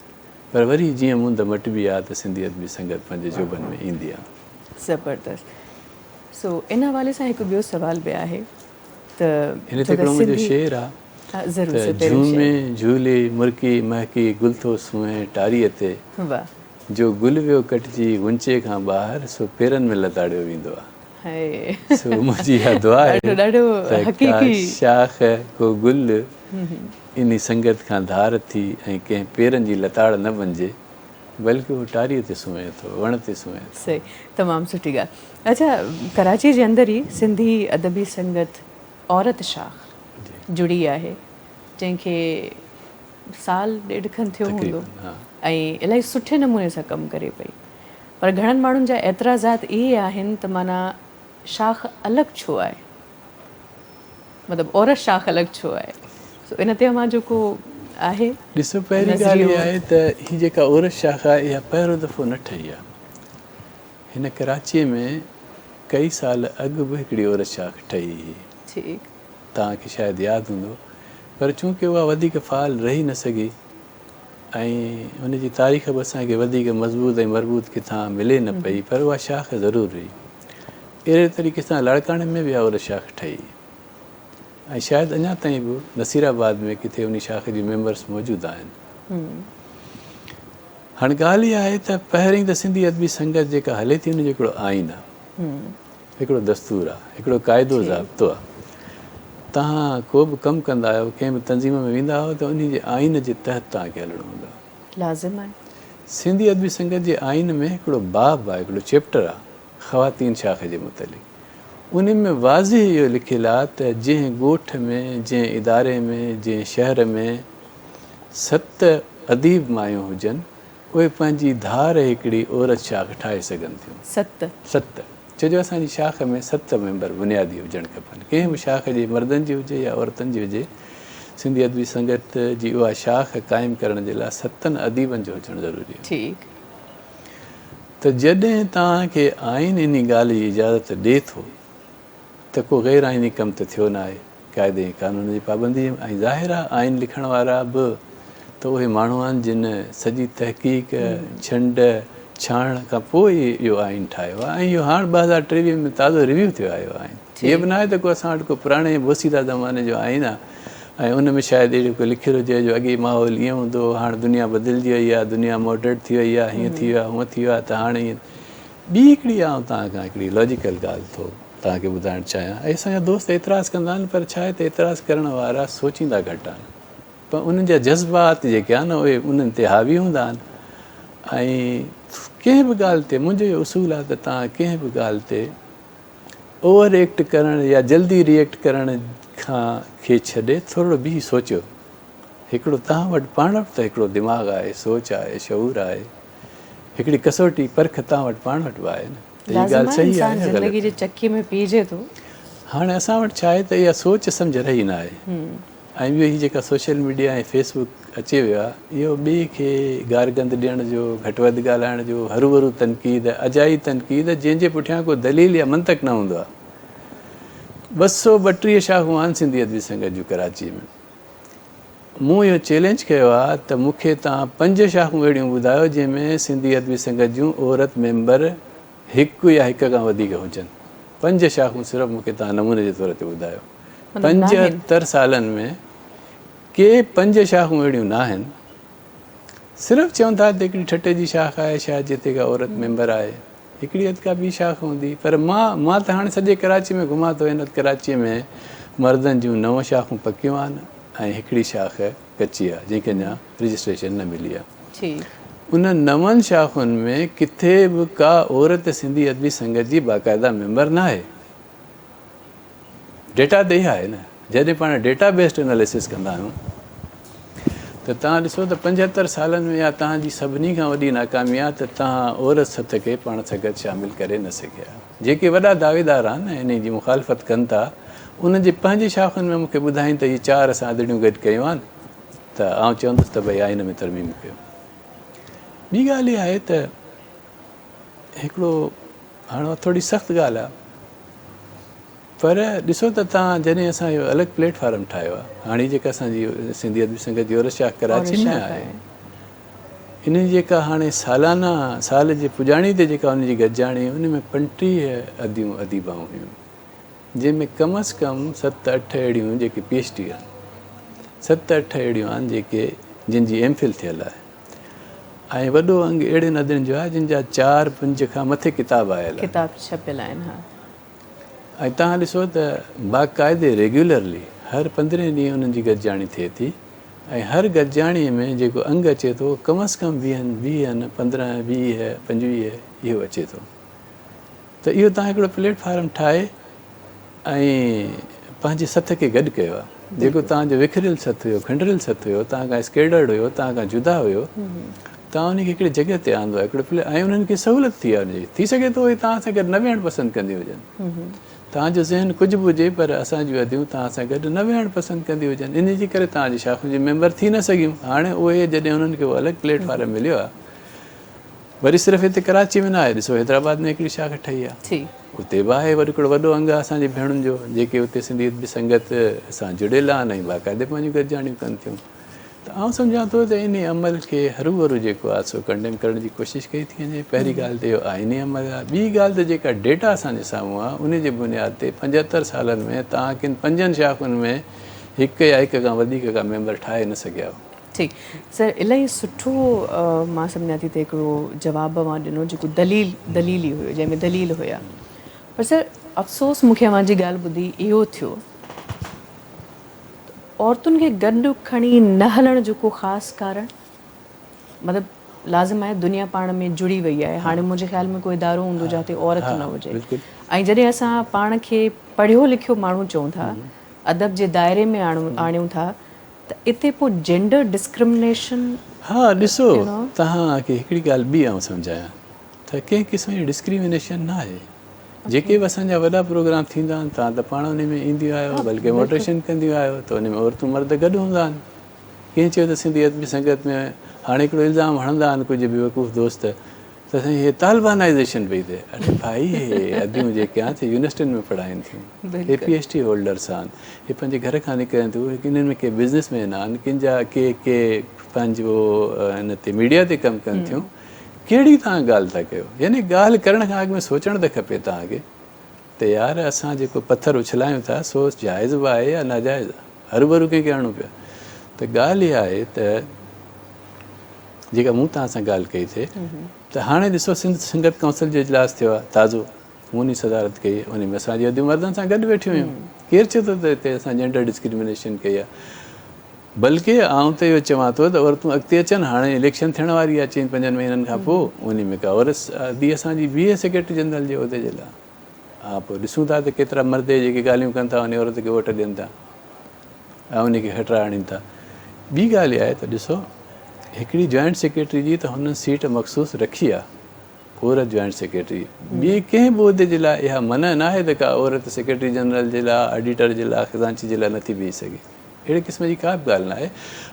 पर वरी जीअं मुंद मटिबी आहे त सिंधी अदबी संगत पंहिंजे जोबन में ईंदी आहे। ज़बरदस्त। सो इन हवाले सां हिकु ॿियो सुवाल बि आहे त हिन ते हिकिड़ो मुंहिंजो शेर आहे ज़रूरु त से पहिरियों झूमे झूले मुर्की महकी गुल थो सुहे टारीअ ते, वाह, जो गुल वियो कटिजी गुंचे खां ॿाहिरि सो पेरनि में लताड़ियो वेंदो आहे। हाय सो मुंहिंजी इहा दुआ आहे ॾाढो त हक़ीक़ी का शाख को गुल इन संगत खां धार थी ऐं कंहिं पेरनि जी लताड़ न बणिजे, बल्कि उहो टारीअ ते सुम्हे थो, वण ते सुम्हे थो। सही, तमामु सुठी ॻाल्हि। अच्छा, कराची जे अंदरि ई सिंधी अदबी संगत औरत शाख जुड़ी आहे, जंहिंखे साल ॾेढ खनि थियो हूंदो तक़रीबन, हा। ऐं इलाही सुठे नमूने सां कमु करे पई। पर घणनि माण्हुनि जा एतिराज़ात इहे आहिनि त माना शाख अलॻि छो आहे, मतिलबु औरत शाख अलॻि छो आहे। सो इन ते मां जेको आहे ॾिसो, पहिरीं ॻाल्हि इहा आहे त हीअ जेका औरत शाख आहे इहा पहिरियों दफ़ो न ठही आहे। हिन कराचीअ में कई साल अॻु बि हिकिड़ी औरत शाख ठही हुई, ठीकु, तव्हांखे शायदि यादि हूंदो, पर चूंकि उहा वधीक फ़ाल रही न सघी ऐं उनजी तारीख़ बि असांखे वधीक मज़बूत ऐं मरबूत किथां मिले न पई, पर उहा शाख ज़रूरु हुई। अहिड़े तरीक़े सां लाड़काणे में बि औरत शाख ठही ऐं शायदि अञा ताईं बि नसीराबाद में किथे उन शाख जी मेंबर्स मौजूदु आहिनि। हाणे ॻाल्हि इहा आहे त पहिरीं त सिंधी अदबी संगत जेका हले थी उनजो हिकिड़ो आइन आहे, हिकिड़ो दस्तूर आहे, हिकिड़ो क़ाइदो ज़ाब्तो आहे। तव्हां को बि कमु कंदा आहियो, कंहिं बि तंज़ीम में वेंदा आहियो त उन जे आइन जे तहत तव्हांखे हलणो हूंदो आहे। लाज़िम आहे। सिंधी अदबी संगत जे आइन में हिकिड़ो बाब आहे, हिकिड़ो चैप्टर आहे ख़वातीन शाख जे मुतलिक़। उन में वाज़िह इहो लिखियलु आहे त जंहिं ॻोठ में, जंहिं इदारे में, जंहिं शहर में 7 अदीब मायूं हुजनि, उहे पंहिंजी धार हिकिड़ी औरत शाख ठाहे सघनि थियूं। 7 छोजो असांजी शाख में 7 मेंबर बुनियादी हुजणु खपनि। कंहिं बि शाख जी मर्दनि जी हुजे या औरतुनि जी हुजे, सिंधी अदबी संगत जी उहा शाख क़ाइमु करण जे लाइ 7 अदीबनि जो हुजणु ज़रूरी आहे। ठीकु, त जॾहिं तव्हांखे आइन इन ॻाल्हि जी इजाज़त ॾिए थो त को ग़ैर आइनी कमु त थियो न आहे, क़ाइदे ऐं क़ानून जी पाबंदी। ऐं ज़ाहिर आहे आइन लिखण वारा बि त उहे माण्हू आहिनि जिन सॼी तहक़ीक़ छंड छाण खां पोइ इहो आइन ठाहियो आहे। ऐं इहो हाणे 2023 में ताज़ो रिव्यू थियो आहे इहो आइन। इहो बि न आहे त को असां वटि को पुराणे बोसीदा ज़माने जो आइन आहे ऐं उन में शायदि अहिड़ो को लिखियलु हुजे जो अॻे माहौल ईअं हूंदो, हाणे दुनिया बदिलजी वई आहे, दुनिया मॉडर्न थी वई आहे, हीअं थी वियो आहे, हूअं थी वियो आहे, त हाणे ईअं। ॿी हिकिड़ी आउं तव्हांखां हिकिड़ी लॉजिकल ॻाल्हि थो तव्हांखे ॿुधाइणु चाहियां। ऐं असांजा दोस्त एतिराज़ु कंदा आहिनि, पर छा आहे त एतिराज़ु करण वारा सोचींदा घटि आहिनि, पर उन्हनि जा जज़्बात जेके आहिनि उहे उन्हनि ते हावी हूंदा आहिनि। ऐं कंहिं बि ॻाल्हि ते मुंहिंजो इहो उसूल आहे त तव्हां कंहिं बि ॻाल्हि ते ओवर एक्ट करणु या जल्दी रिएक्ट करण खां खे छॾे थोरो बि सोचियो। हिकिड़ो तव्हां वटि पाण वटि त हिकिड़ो दिमाग़ आहे, सोच आहे, शऊर आहे, हिकिड़ी कसोटी परख तव्हां वटि पाण वटि बि आहे न, त हीअ ॻाल्हि सही आहे या ज़िंदगी जे चकी में पीजे थो। हाणे असां वटि छा आहे त इहा सोच सम्झ रही न आहे। ऐं ॿियो हीअ जेका सोशल मीडिया ऐं फेसबुक अची वियो आहे, इहो ॿिए खे गारगंद ॾियण जो, घटि वधि ॻाल्हाइण जो, हरू भरू तनक़ीद, अजाई तनक़ीद, जंहिंजे पुठियां को दलील या मंतक न हूंदो आहे। 232 शाखूं आहिनि सिंधी अदबी संगत जूं कराची में। मूं इहो चैलेंज कयो आहे त मूंखे तव्हां 5 शाखूं अहिड़ियूं ॿुधायो जंहिंमें सिंधी अदबी संगत जूं औरत मेंबर हिकु या हिक खां वधीक हुजनि। 5 शाखूं सिर्फ़ु मूंखे तव्हां नमूने जे तौर ते ॿुधायो। 75 सालनि में के 5 शाखूं अहिड़ियूं न आहिनि। सिर्फ़ु चवनि था त हिकिड़ी ठटे जी शाख आहे शायदि जिते का औरत मेंबर आहे, हिकिड़ी अधु का ॿी शाख हूंदी। पर मां त हाणे सॼे कराची में घुमां थो, हिन कराचीअ में मर्दनि जूं 9 शाखूं पकियूं आहिनि ऐं हिकिड़ी शाख कची आहे जंहिंखे अञा रजिस्ट्रेशन न मिली आहे। उन 9 शाखुनि में किथे बि का औरत सिंधी अदबी संगत जी बाक़ाइदा मेंबर न आहे। डेटा त इहा आहे न, जॾहिं पाण डेटा बेस्ड एनालिसिस कंदा आहियूं त तव्हां ॾिसो त 75 सालनि में या तव्हांजी सभिनी खां वॾी नाकामी आहे त तव्हां औरत सत खे पाण सां गॾु शामिलु करे न सघिया। जेके वॾा दावेदार आहिनि इन जी मुखालफ़त कनि था, उन्हनि जे पंहिंजी शाखुनि में मूंखे ॿुधाईं त इहे 4 असां आदड़ियूं गॾु कयूं आहिनि, त आउं चवंदुसि त भई आइन में तरमीम कयो। ॿी ॻाल्हि इहा आहे त हिकिड़ो हाणे थोरी सख़्तु ॻाल्हि आहे, पर ॾिसो त तव्हां जॾहिं असां इहो अलॻि प्लेटफॉर्म ठाहियो आहे, हाणे जेका असांजी सिंधी अदबी संगत जी औरत शाह कराची में आहे, इन जी जेका हाणे सालाना साल जे पुॼाणी ते जेका उनजी गॾिजाणी, उन में 35 अदियूं अदीबाऊं हुयूं, जंहिंमें कम अज़ कम 7-8 अहिड़ियूं जेके PhD आहिनि, 7-8 अहिड़ियूं आहिनि जेके जिन जी MPhil थियल आहे, ऐं वॾो अंग अहिड़े अदरनि जो आहे जिन जा 4-5 खां मथे किताब आयल आहे। किताब छपियल आहिनि। हा, ऐं तव्हां ॾिसो त बाक़ाइदे रेगुलरली हर 15 ॾींहं उन्हनि जी गॾिजाणी थिए थी, ऐं हर गॾिजाणीअ में जेको अंग अचे थो कम अज़ कम 20 15 20 25 इहो अचे थो। त इहो तव्हां हिकिड़ो प्लेटफॉर्म ठाहे ऐं पंहिंजे सथ खे गॾु कयो आहे, जेको तव्हांजो विखरियल सथु हुयो, खंडरियल सथु हुयो, तव्हां खां स्केडर्ड हुयो, तव्हां खां जुदा हुयो, तव्हां उनखे हिकिड़े जॻह ते आंदो आहे, हिकिड़ो ऐं उन्हनि खे सहूलियत थी आहे उनजी। थी सघे थो उहे तव्हां सां गॾु न वेहणु पसंदि कंदी हुजनि, तव्हांजो ज़हन कुझु बि हुजे, पर असां जूं अदियूं तव्हां सां गॾु न वेहणु पसंदि कंदी हुजनि, इन जे करे तव्हांजी शाख़ुनि जी मेंबर थी न सघियूं। हाणे उहे जॾहिं उन्हनि खे उहो अलॻि प्लेटफॉर्म मिलियो आहे, वरी सिर्फ़ु हिते कराची में न आहे, ॾिसो हैदराबाद में हिकिड़ी शाख़ ठही आहे, उते बि आहे वरी हिकिड़ो वॾो अंग आहे असांजी भेणुनि जो, जेके उते सिंधी अदबी संगत सां जुड़ियल आहिनि ऐं बाक़ाइदे पंहिंजियूं गॾिजाणियूं कनि थियूं। त आउं सम्झां थो त इन अमल खे हरू भरू जेको आहे सो कंडेम करण जी कोशिशि कई थी वञे। पहिरीं ॻाल्हि त इहो आइनी अमल आहे। ॿी ॻाल्हि त जेका डेटा असांजे साम्हूं आहे, उन जे बुनियाद ते 75 सालनि में तव्हां किन 5 शाख़ुनि में हिकु या हिक खां वधीक का मेंबर ठाहे न सघिया हो। ठीकु सर, इलाही सुठो मां सम्झां थी त हिकिड़ो जवाबु मां ॾिनो जेको दलील ई हुयो, जंहिंमें दलील हुया। पर सर अफ़सोस मूंखे अव्हांजी ॻाल्हि ॿुधी इहो थियो, औरतुनि खे गॾु खणी न हलण जो को ख़ासि कारण, मतिलबु लाज़िम आहे दुनिया पाण में जुड़ी वई आहे। हाणे मुंहिंजे ख़्याल में कोई इदारो हूंदो जिते औरत न हुजे, ऐं जॾहिं असां पाण खे पढ़ियो लिखियो माण्हू चऊं था, अदब जे दायरे में आणियूं था, त इते पोइ जेंडर डिस्क्रिमिनेशन। हा ॾिसो, तव्हांखे हिकिड़ी ॻाल्हि ॿी आउं सम्झायां त कंहिं क़िस्म जी डिस्क्रिमिनेशन न आहे। जेके बि असांजा वॾा प्रोग्राम थींदा आहिनि, तव्हां त पाण उन में ईंदियूं आहियो, बल्कि मोडरेशन कंदियूं आहियो, त उन में औरतूं मर्द गॾु हूंदा आहिनि। कंहिं चयो त सिंधी अदबी संगत में हाणे हिकिड़ो इल्ज़ाम हणंदा आहिनि कुझु बेवकूफ़ दोस्त, त साईं हे तालिबानाइज़ेशन पई थिए। अरे भाई, हे अदियूं जेके आहिनि यूनिवर्सिटियुनि में पढ़ाइनि थियूं, हे PhD होल्डर्स आहिनि, हे पंहिंजे घर खां निकिरनि थियूं, हिननि में के बिज़नेसमैन आहिनि, किन जा के पंहिंजो हिन ते मीडिया ते कमु कनि थियूं। कहिड़ी तव्हां ॻाल्हि था कयो? यानी ॻाल्हि करण खां अॻु में सोचणु त खपे तव्हांखे त यार असां जेको पथर उछलायूं था सो जाइज़ बि आहे या नाजाइज़ आहे, हरू कंहिंखे हणूं पिया। त ॻाल्हि इहा आहे त जेका मूं तव्हां सां ॻाल्हि कई थिए, त हाणे ॾिसो सिंध संगत काउंसिल जो इजलास थियो आहे ताज़ो, मूं सदारत कई, उन में असांजी अदियूं मर्दनि सां गॾु वेठियूं हुयूं। केरु चए थो त हिते असां जेंडर डिस्क्रिमिनेशन कई आहे? बल्कि आउं त इहो चवां थो त औरतूं अॻिते अचनि। हाणे इलेक्शन थियण वारी आहे 4-5 महीननि खां पोइ, उन में का औरत अदी असांजी बीहे सेक्रेटरी जनरल जे उहिदे जे लाइ। हा, पोइ ॾिसूं था त केतिरा मर्द जेके ॻाल्हियूं कनि था उन औरत खे वोट ॾियनि था ऐं उनखे हटरा आणीनि था। ॿी ॻाल्हि इहा आहे त ॾिसो, हिकिड़ी जॉइंट सेक्रेटरी जी त हुननि सीट मख़सूस रखी आहे, औरत जॉइंट सेक्रेटरी। ॿिए कंहिं बि उहिदे जे लाइ इहा मना न आहे त का औरत सेक्रेटरी जनरल जे लाइ, ऑडिटर जे लाइ, ख़ज़ांची जे लाइ नथी बीही सघे। अहिड़े क़िस्म जी का बि ॻाल्हि न आहे।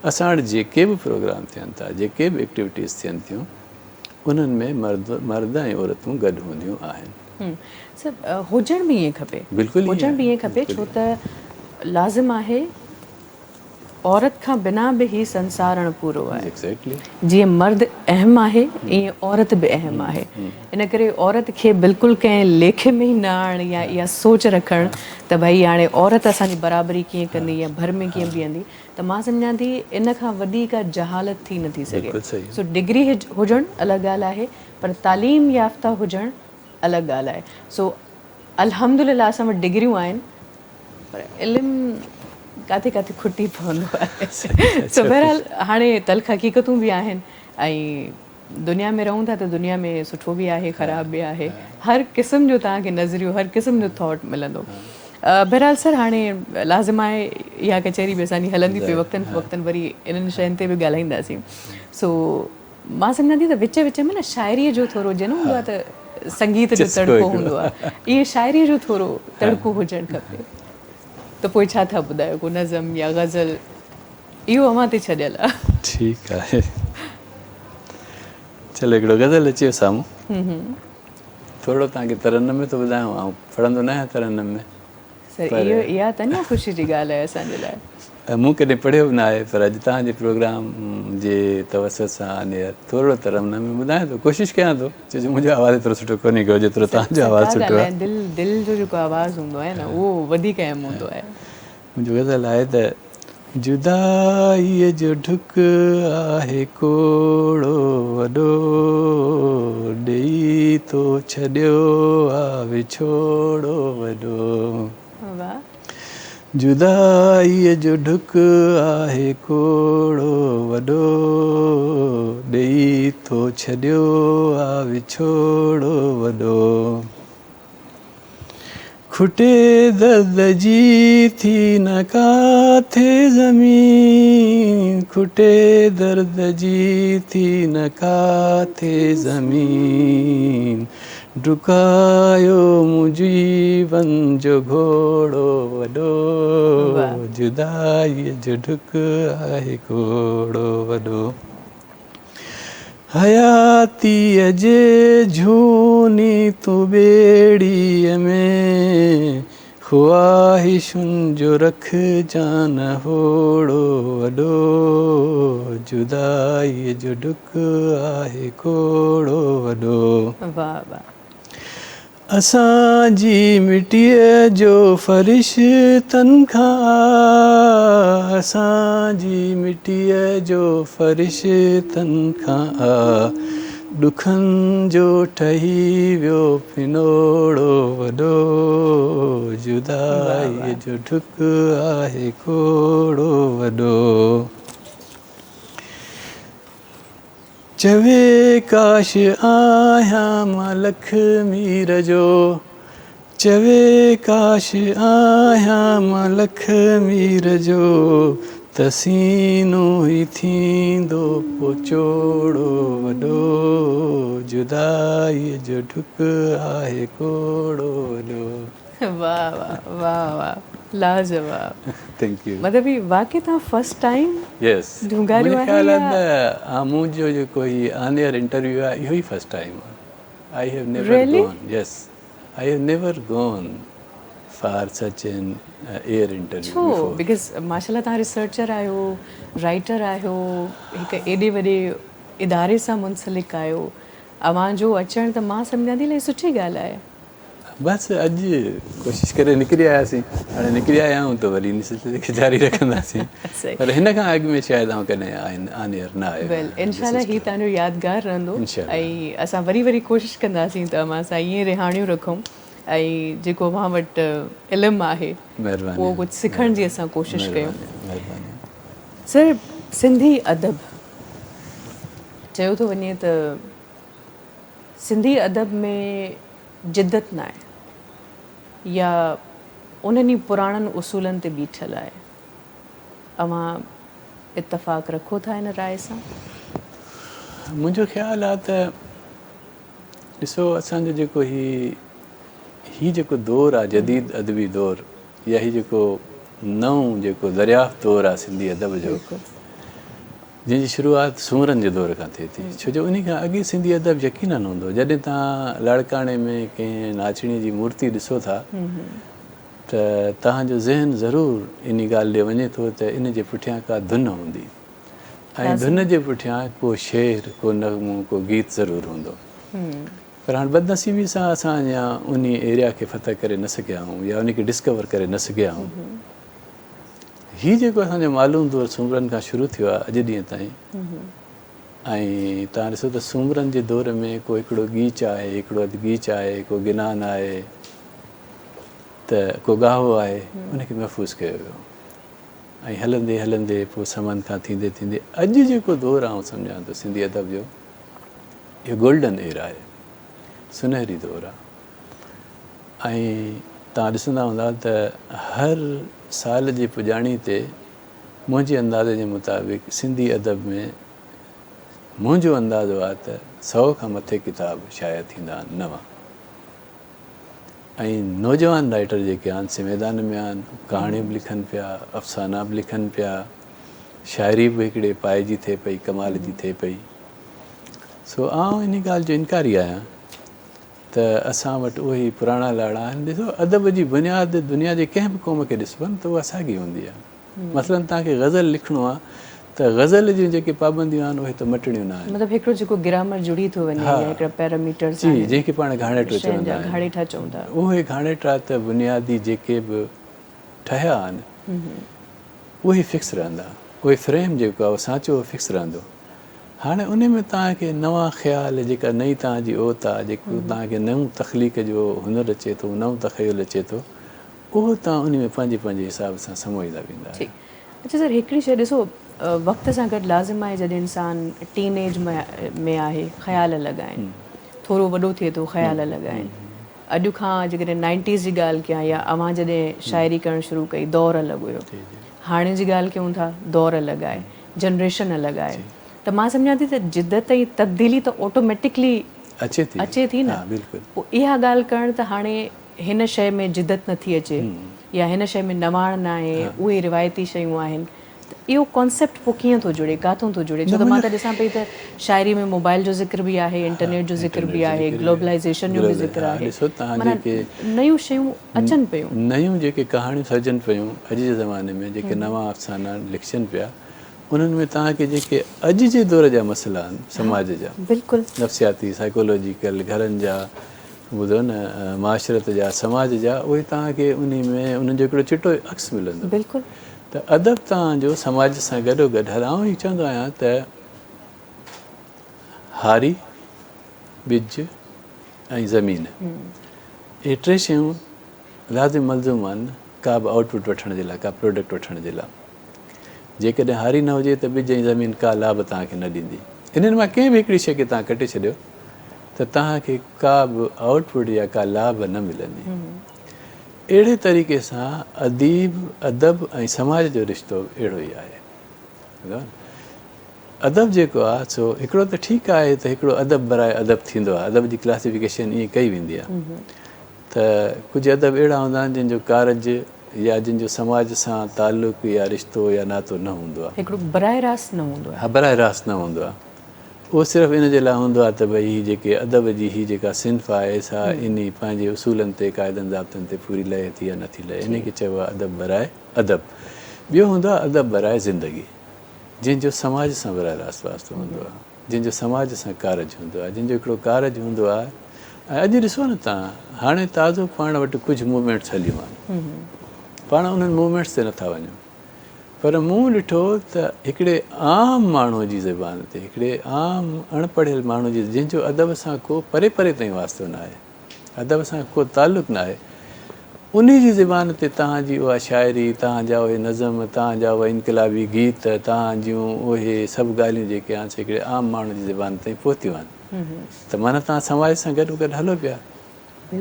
असां वटि जेके बि प्रोग्राम थियनि था, जेके बि एक्टिविटीज़ थियनि थियूं, उन्हनि में मर्द ऐं औरतूं गॾु हूंदियूं आहिनि। सर हुजण बि ईअं खपे, बिल्कुलु हुजण बि ईअं खपे, छो त लाज़िम आहे औरत खां बिना बि ही संसारण पूरो आहे। एक्ज़ैक्टली। जीअं मर्द अहम आहे, ईअं औरत बि अहम आहे। इन करे औरत खे बिल्कुलु कंहिं लेखे में ई न आणणु या इहा सोच रखणु त भई हाणे औरत असांजी बराबरी कीअं कंदी या भर में कीअं बीहंदी, त मां सम्झां थी इन खां वॾी का जहालत थी नथी सघे। सो डिग्री हुजणु अलॻि ॻाल्हि आहे, पर तालीम याफ़्ता हुजणु अलॻि ॻाल्हि आहे। सो अल्हम्दुलिल्लाह असां वटि डिग्रियूं आहिनि, पर इल्मु किथे किथे खुटी पवंदो आहे। सो बहरहाल हाणे तल्ख़ हक़ीक़तूं बि आहिनि, ऐं दुनिया में रहूं था त दुनिया में सुठो बि आहे, ख़राब बि आहे, हर क़िस्म जो तव्हांखे नज़रियो, हर क़िस्म जो थॉट मिलंदो। बहरहाल सर, हाणे लाज़िम आहे इहा कचहरी बि असांजी हलंदी पई, वक़्तनि फ़वक़्तनि वरी इन्हनि शयुनि ते बि ॻाल्हाईंदासीं। सो मां सम्झां थी त विच विच में न शाइरीअ जो थोरो जीअं न हूंदो आहे त संगीत जो तड़को हूंदो आहे, इहे शाइरीअ जो थोरो तड़को हुजणु खपे। त पोइ छा था ॿुधायो, को नज़म या ग़ज़ल? इहो अव्हां ते छॾियल आहे। ठीकु आहे, चलो हिकिड़ो ग़ज़ल अचेव साम्हूं। थोरो तव्हांखे तरनम में थो ॿुधायां, ऐं पढ़ंदो न आहियां तरनम में, सर इहा त न ख़ुशी जी ॻाल्हि आहे असांजे लाइ। मूं कॾहिं पढ़ियो बि न आहे, पर अॼु तव्हांजे प्रोग्राम जे तवसत सां अने थोरो तरह हुन में ॿुधायां थो, कोशिशि कयां थो, छो जो मुंहिंजो आवाज़ु एतिरो सुठो कोन्हे को जेतिरो तव्हांजो आवाज़ु सुठो आहे। दिलि जो जेको आवाज़ु हूंदो आहे न उहो वधीक अहम हूंदो आहे। मुंहिंजो गज़ल आहे त जुदाईअ जो ढुक आहे कोड़ो वॾो, ॾेई थो छॾियो आहे विछोड़ो वॾो। वाह। जुदाईअ जो ढुक आहे कोड़ो वॾो, ॾेई थो छॾियो आहे विछोड़ो वॾो। खुटे दर्द जी थी न काथे ज़मीन, खुटे दर्द जी थी न काथे ज़मीन, डुकायो मूं जीवन जो घोड़ो वॾो, जुदाईअ जो ढुक आहे कोड़ो वॾो। हयातीअ जे झूनी तूं ॿेड़ीअ में, ख़्वाहिशुनि जो रख जान होड़ो वॾो, जुदाईअ जो ढुक आहे कोड़ो वॾो। वाह वाह। असांजी मिटीअ जो फ़रिश्तनि खां, असांजी मिटीअ जो फ़रिश्तनि खां ॾुखनि जो ठही वियो फिनोड़ो वॾो, जुदाईअ जो ढुक आहे कोड़ो वॾो। चवे काश आहियां मां लख मीर जो, चवे काश आहियां मां लख मीर जो, त सीनो ई थींदो पोइ चोड़ो वॾो, जुदाईअ जो ढुक आहे कोड़ो वॾो। वाह वाह वाह वाह, लाजवाब। Thank U. मतिलबु ही वाक़ई तव्हां फर्स्ट टाइम यस, ढूंढारियो मुंहिंजे आहे ख़्याल या मुंहिंजो जेको ही ऑन-एयर इंटरव्यू आहे इहो ई फर्स्ट टाइम आहे। I have never Really? Gone, Yes, I have never gone for such an air interview छो? बिफोर। बिकॉज़ माशाल्लाह तव्हां रिसर्चर आहियो, राइटर आहियो, हिकु एॾे वॾे इदारे सां मुंसलिक आहियो, अव्हांजो अचणु त मां सम्झां थी इलाही सुठी ॻाल्हि आहे। बसि अॼु कोशिशि करे निकिरी आयासीं, हाणे निकिरी आया आहियूं त वरी इन सिलसिले खे जारी रखंदासीं। सही। पर हिन खां अॻु में शायदि आउं कॾहिं ऑन-एयर न आयो। वेल इंशाल्लाह ही तव्हांजो यादगार रहंदो ऐं असां वरी वरी कोशिशि कंदासीं त अव्हां सां ईअं रिहाणियूं रखूं ऐं जेको अव्हां वटि इल्मु आहे उहो कुझु सिखण जी असां कोशिशि कयूं। सर, सिंधी अदब चयो थो वञे त सिंधी अदब में जिदत न आहे या उन्हनि पुराणनि उसूलनि ते बीठल आहे, अव्हां इत्तफ़ाक़ रखो था हिन राय सां? मुंहिंजो ख़्यालु आहे त ॾिसो असांजो जेको ही जेको दौरु आहे जदीद अदबी दौरु, या ही जेको नओं जेको दरियाफ़्त दौरु आहे सिंधी अदब जो, जंहिंजी शुरूआति सूमरनि जे दौर खां थिए थी, छो जो उन खां अॻे सिंधी अदब यकीनन हूंदो। जॾहिं तव्हां लाड़काणे में कंहिं नाचणीअ जी मूर्ति ॾिसो था त तव्हांजो ज़हन ज़रूरु इन ॻाल्हि ॾे वञे थो त इन जे पुठियां का धुन हूंदी ऐं धुन जे पुठियां को शेर, को नग़मो, को गीत ज़रूरु हूंदो। पर हाणे बदनसीबी सां असां अञा उन एरिया खे फतह करे न सघिया आहियूं या उनखे डिस्कवर करे न सघिया आहियूं। हीउ जेको असांजो मालूम दौरु सूमरनि खां शुरू थियो आहे अॼु ॾींहं ताईं, ऐं तव्हां ॾिसो त सूमरनि जे दौर में को हिकिड़ो गीच आहे, हिकिड़ो अधु गीच आहे, को गिनान आहे, त को गाहो आहे, उनखे महफ़ूज़ कयो वियो ऐं हलंदे हलंदे पोइ समन खां थींदे थींदे अॼु जेको दौरु आउं सम्झां थो सिंधी अदब जो, इहो गोल्डन एरा आहे, सुनहरी दौरु आहे। ऐं तव्हां ॾिसंदा हूंदा त हर साल जी पुॼाणी ते मुंहिंजे अंदाज़े जे मुताबिक़ सिंधी अदब में मुंहिंजो अंदाज़ो आहे त 100 खां मथे किताब शाया थींदा आहिनि नवां। ऐं नौजवान राइटर जेके आहिनि से मैदान में आहिनि, कहाणियूं बि लिखनि पिया, अफ़साना बि लिखनि पिया, शाइरी बि हिकिड़े पाए जी थिए पई, कमाल जी थिए पई। सो आउं इन ॻाल्हि जो इनकारी आहियां त असां वटि उहे ई पुराणा लाड़ा आहिनि। ॾिसो अदब जी बुनियादु दुनिया जे कंहिं बि क़ौम खे ॾिसबो न त उहा साॻी हूंदी आहे। मसइलन तव्हांखे ग़ज़ल लिखिणो आहे त ग़ज़ल जूं जेके पाबंदियूं आहिनि उहे त मटणियूं न आहिनि। मतिलबु हिकिड़ो जेको ग्रामर जुड़ी थो वञे या हिकिड़ा पैरामीटर्स जी, जंहिंखे पाण घाणेटो शयुनि चवंदा जा आहियूं, घाड़ेठा चऊं था। उहे घाणेटा त बुनियादी जेके बि ठहिया आहिनि उहे फिक्स रहंदा। उहे फ्रेम जेको आहे उहो सांचो फिक्स रहंदो। हाणे उन में तव्हांखे नवां ख़्याल, जेका नई तव्हांजी ओत आहे, जेको तव्हांखे नयूं तख़लीक़ जो हुनर अचे थो, नओं तख़यल अचे थो, उहो तव्हां उन में पंहिंजे पंहिंजे हिसाब सां समोईंदा वेंदा आहियो। अच्छा सर, हिकिड़ी शइ ॾिसो, वक़्त सां गॾु लाज़िम आहे जॾहिं इंसानु टीनेज में आहे, ख़्याल लॻाइनि, थोरो वॾो थिए थो ख़्याल लॻाइनि। अॼु खां जेकॾहिं 90s जी ॻाल्हि कयां या अवां जॾहिं शाइरी करणु शुरू कई, दौर अलॻि हुयो, हाणे जी ॻाल्हि कयूं था दौर अलॻि आहे, जनरेशन अलॻि आहे, त मां सम्झां थी त जिदत ऐं तब्दीली त ऑटोमेटिकली अचे थी न। पोइ इहा ॻाल्हि करणु त हाणे हिन शइ में जिदत नथी अचे या हिन शइ में नवाण न आहे, उहे रिवायती शयूं आहिनि, त इहो कॉन्सेप्ट पोइ कीअं थो जुड़े, काथों थो जुड़े? छो त मां त ॾिसां पई त शाइरी में मोबाइल जो ज़िक्र बि आहे, इंटरनेट जो ज़िक्र बि आहे, ग्लोबलाइज़ेशन जो बि ज़िक्र आहे, माना नयूं शयूं अचनि पियूं, नयूं जेके कहाणियूं सजनि पियूं अॼु जे ज़माने में, जेके नवां अफ़साना लिखजनि पिया, उन्हनि में तव्हांखे जेके अॼु जे दौर जा मसइला आहिनि समाज जा, बिल्कुलु नफ़्सियाती, साइकोलॉजिकल, घरनि जा, ॿुधो न, माशरत जा, समाज जा, उहे तव्हांखे उन में उन्हनि जो हिकिड़ो चिटो अक्स मिलंदो। बिल्कुलु त अदब तव्हांजो समाज सां गॾोगॾु हल। आउं ई चवंदो आहियां त हारी, ॿिज ऐं ज़मीन, इहे टे शयूं लाज़िम मलज़ूम आहिनि का बि आउटपुट वठण जे लाइ, का प्रोडक्ट वठण जे लाइ। जेकॾहिं हारी न हुजे त ॿिज ऐं ज़मीन का लाभ तव्हांखे न ॾींदी। इन्हनि मां कंहिं बि हिकिड़ी शइ खे तव्हां कटे छॾियो त तव्हांखे का बि आउटपुट या का लाभ न मिलंदी। अहिड़े तरीक़े सां अदब ऐं समाज जो रिश्तो अहिड़ो ई आहे। अदब जेको आहे सो हिकिड़ो त ठीकु आहे त हिकिड़ो अदब बराए अदब थींदो आहे, अदब जी क्लासिफिकेशन ईअं कई वेंदी आहे त कुझु अदब अहिड़ा हूंदा आहिनि जंहिंजो कारज या जिन जो समाज सां तालुक़ु या रिश्तो या नातो न हूंदो आहे, हिकिड़ो बराए रास्त न हूंदो आहे। हा, बराए रास्त न हूंदो आहे। उहो सिर्फ़ु इन जे लाइ हूंदो आहे त भई हीअ जेके अदब जी हीअ जेका सिन्फ़ आहे सा इन पंहिंजे उसूलनि ते, क़ाइदनि ज़ाब्तनि ते पूरी लहे थी या नथी लहे, इन खे चइबो आहे अदब बराए अदब। ॿियो हूंदो आहे अदब बराए ज़िंदगी, जंहिंजो समाज सां बराए रास्त वास्तो हूंदो आहे, जंहिंजो समाज सां कारज हूंदो आहे, जंहिंजो हिकिड़ो कारज हूंदो आहे। ऐं अॼु ॾिसो न तव्हां, हाणे ताज़ो पाण वटि कुझु मूवमेंट्स हलियूं आहिनि, पाण उन्हनि मूवमेंट्स ते नथा वञूं, पर मूं ॾिठो त हिकिड़े आम माण्हूअ जी ज़बान ते, हिकिड़े आम अणपढ़ियल माण्हू जी, जंहिंजो अदब सां को परे परे ताईं वास्तो न आहे, अदब सां को तालुक़ु न आहे, उन जी ज़बान ते तव्हांजी उहा शाइरी, तव्हांजा उहे नज़म, तव्हांजा उहे इनक़लाबी गीत, तव्हां जूं उहे सभु ॻाल्हियूं जेके आहिनि हिकिड़े आम माण्हू जी ज़बान ताईं पहुतियूं आहिनि। त माना तव्हां समाज सां गॾु गॾु हलो पिया।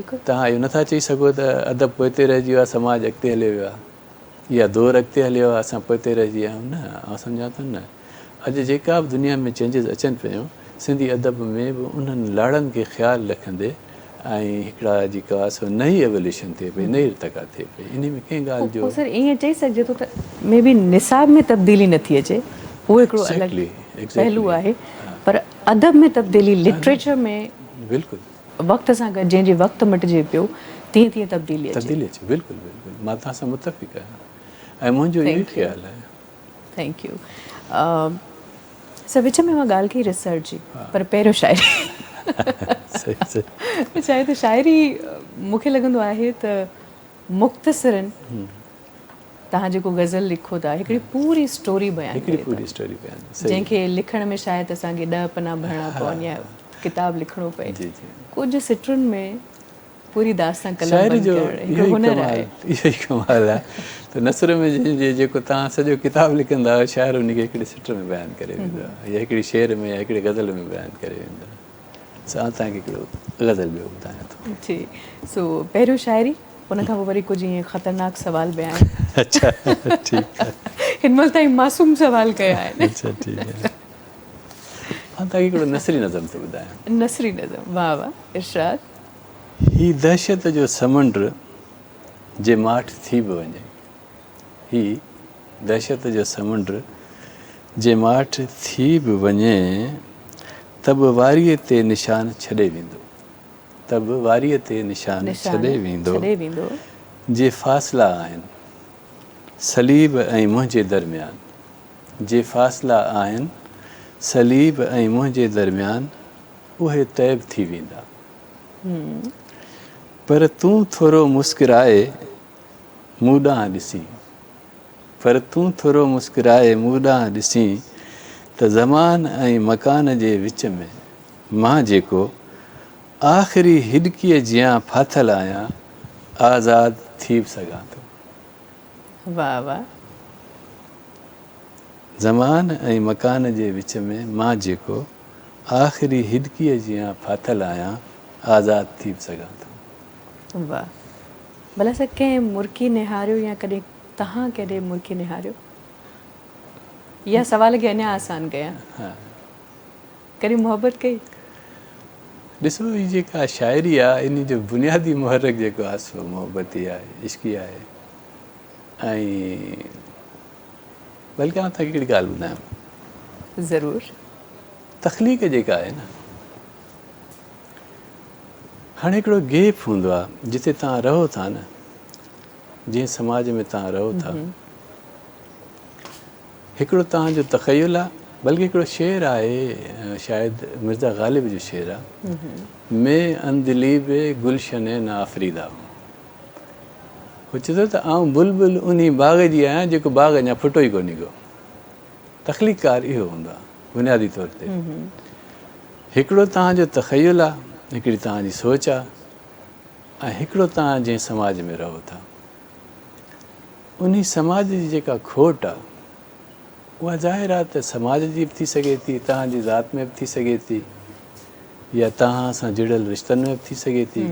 तव्हां इहो नथा चई सघो त अदब पोइते रहिजी वियो आहे, समाज अॻिते हलियो वियो आहे, या दौर अॻिते हलियो आहे, असां पोइते रहिजी विया आहियूं। न, आउं सम्झां थो न, अॼु जेका बि दुनिया में चेंजिस अचनि पियूं, सिंधी अदब में बि उन्हनि लाड़नि खे ख़्यालु रखंदे ऐं हिकिड़ा जेका आहे सो नई एवोल्यूशन थिए पई, नई इर्तिक़ा थिए पई। इन में कंहिं ॻाल्हि जो सर ईअं चई सघिजे थो त मे बि निसाब में तब्दीली नथी अचे, उहो हिकिड़ो अलॻि पहलू आहे, पर अदब में तब्दीली, लिटरेचर में बिल्कुलु वक़्त सां गॾु जंहिंजे वक़्तु मटिजे पियो तीअं तीअं तब्दीली अचे। बिल्कुलु बिल्कुलु, मां तव्हां सां मुतफ़िक़ आहियां ऐं मुंहिंजो इहो ई ख़्यालु आहे। Thank U sir. विच में मां ॻाल्हि कई रिसर्च जी, पर पहिरियों शाइरी चाहे त शाइरी मूंखे लॻंदो आहे त मुख़्तसिरनि तव्हां जेको गज़ल लिखो था हिकिड़ी पूरी स्टोरी बयानु करे था, जंहिंखे लिखण में शायदि असांखे 10 पना भरणा पवनि या किताब लिखणो पए, कुझु सिटरुनि में पूरी दास्तां कलम बंदि करणु हिकिड़ो हुनर आहे। इहो ई कमाल आहे त नसर में जेको तव्हां सॼो किताबु लिखंदा आहियो, शाइर उनखे हिकिड़े सिट में बयानु करे वेंदो आहे, या हिकिड़ी शेर में या हिकिड़े गज़ल में बयानु करे वेंदो आहे। असां तव्हांखे हिकिड़ो गज़ल ॿियो ॿुधायां थो। जी, सो पहिरियों शाइरी, उन खां पोइ वरी कुझु ईअं ख़तरनाक सवाल बयानु। अच्छा, ठीकु आहे। हिन महिल ताईं मासूम सवाल कया आहिनि। अच्छा, ठीकु आहे। मां तव्हांखे हिकिड़ो नसरी नज़म थो ॿुधायां। नसरी नज़म, वाह वाह, इरशाद। ही दहशत जो समुंड जे माठि थी बि वञे, ही दहशत जो समुंड जे माठि थी बि वञे, त बि वारीअ ते निशान छॾे वेंदो, त तब वारीअ ते निशान छॾे वेंदो जे फ़ासिला आहिनि सलीब ऐं मुंहिंजे दरमियान जे फ़ासिला आहिनि सलीब ऐं मुंहिंजे दरमियान उहे तैब थी वेंदा पर तूं थोरो मुस्कुराए मूं ॾांहुं ॾिसी पर तूं थोरो मुस्कुराए मूं ॾांहुं ॾिसी त ज़मान ऐं मकान जे विच में मां जेको आख़िरी हिॾकीअ जियां फाथल आहियां आज़ाद थी बि सघां थो वाह वाह ज़मान ऐं मकान जे विच में मां जेको आख़िरी हिॾकीअ जियां फाथल आहियां आज़ाद थी बि सघां थो वाह भला सां कंहिं मुर्की निहारियो या कॾहिं तव्हां कॾहिं मुर्की निहारियो या सवाल खे अञा आसान कयां कॾहिं मोहबत कई ॾिसो हीअ जेका शाइरी आहे इन जो बुनियादी मुहरक जेको आहे सो मोहबत ई आहे इश्क़ी आहे ऐं बल्कि आउं तव्हांखे हिकिड़ी ॻाल्हि ॿुधायां ज़रूरु तख़लीक़ जेका आहे न हाणे हिकिड़ो गैप हूंदो आहे जिते तव्हां रहो था न जीअं समाज में तव्हां रहो था हिकिड़ो तव्हांजो तख़युल आहे बल्कि हिकिड़ो शेर आहे शायदि मिर्ज़ा ग़ालिब जो शेर आहे मैं अंदलीब गुलशन न आफ़रीदा हू चए थो त आउं बुलबुल उन बाग़ जी आहियां जेको बाग़ अञा फुटो ई कोन्हे को तख़लीक़कार इहो हूंदो आहे बुनियादी तौर ते हिकिड़ो तव्हांजो तख़युल आहे हिकिड़ी तव्हांजी सोच आहे ऐं हिकिड़ो तव्हां जंहिं समाज में रहो था उन समाज जी जेका खोट आहे उहा ज़ाहिर आहे त समाज जी बि थी सघे थी तव्हांजी ज़ात में बि थी सघे थी या तव्हां सां जुड़ियल रिश्तनि में बि थी सघे थी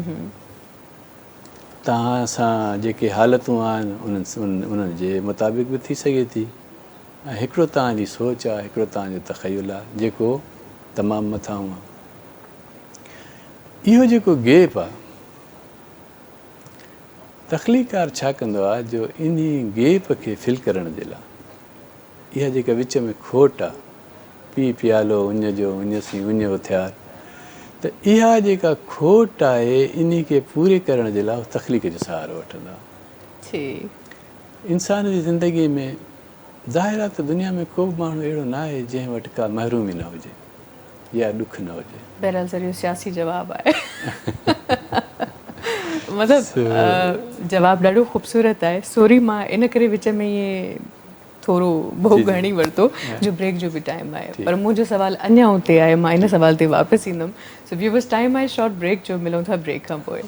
तव्हां सां जेके हालतूं आहिनि उन्हनि जे मुताबिक़ बि थी सघे थी ऐं हिकिड़ो तव्हांजी सोच आहे हिकिड़ो तव्हांजो तख़युल आहे जेको तमामु मथां आहे इहो जेको गैप आहे तख़लीक़कार छा कंदो आहे जो इन गैप खे फिल करण जे लाइ इहा जेका विच में खोट आहे पी पियालो उञ जो उञ सी उञ उथियार त इहा जेका खोट आहे इन खे पूरे करण जे लाइ तख़लीक़ जो सहारो वठंदा इंसान जी ज़िंदगीअ में ज़ाहिर आहे त दुनिया में को बि माण्हू अहिड़ो न आहे जंहिं वटि का महरूमी न हुजे या ॾुख न हुजे बहरहाल सर इहो सियासी जवाबु आहे मतिलबु जवाबु ॾाढो ख़ूबसूरत आहे सॉरी मां इन करे विच में इएं थोरो भोग घणी वरितो जो ब्रेक जो बि टाइम आहे पर मुंहिंजो सवाल अञा उते आहे मां इन सवाल ते वापसि ईंदमि सो व्यूअर्स टाइम आहे शॉर्ट ब्रेक जो मिलूं था ब्रेक खां पोइ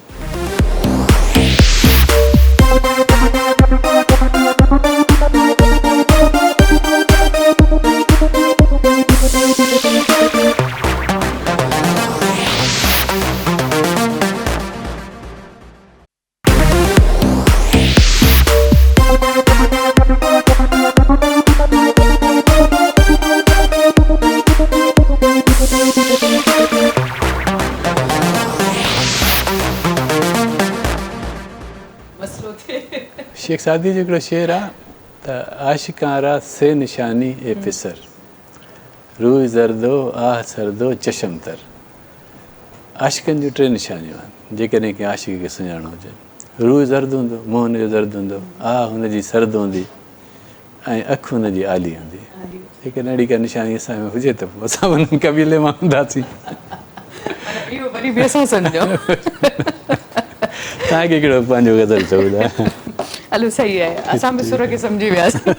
शेख सादी जो हिकिड़ो शेर आहे त आशिकारा से निशानी ए फिसर रूह ज़रदो आह सरदो चशम तर आशिकनि जूं 3 निशानियूं आहिनि जेकॾहिं कंहिं आशिक खे सुञाणो हुजे रूह ज़र्द हूंदो मुंहुं हुनजो ज़र्द हूंदो आह हुनजी सर्द हूंदी ऐं अखि हुनजी आली हूंदी जेकॾहिं अहिड़ी का निशानी असां में हुजे त पोइ असां उन्हनि क़बीले मां हूंदासीं तव्हांखे कहिड़ो पंहिंजो गज़ल चओ ॿुधायो हलो सही आहे असां बि सुर खे सम्झी वियासीं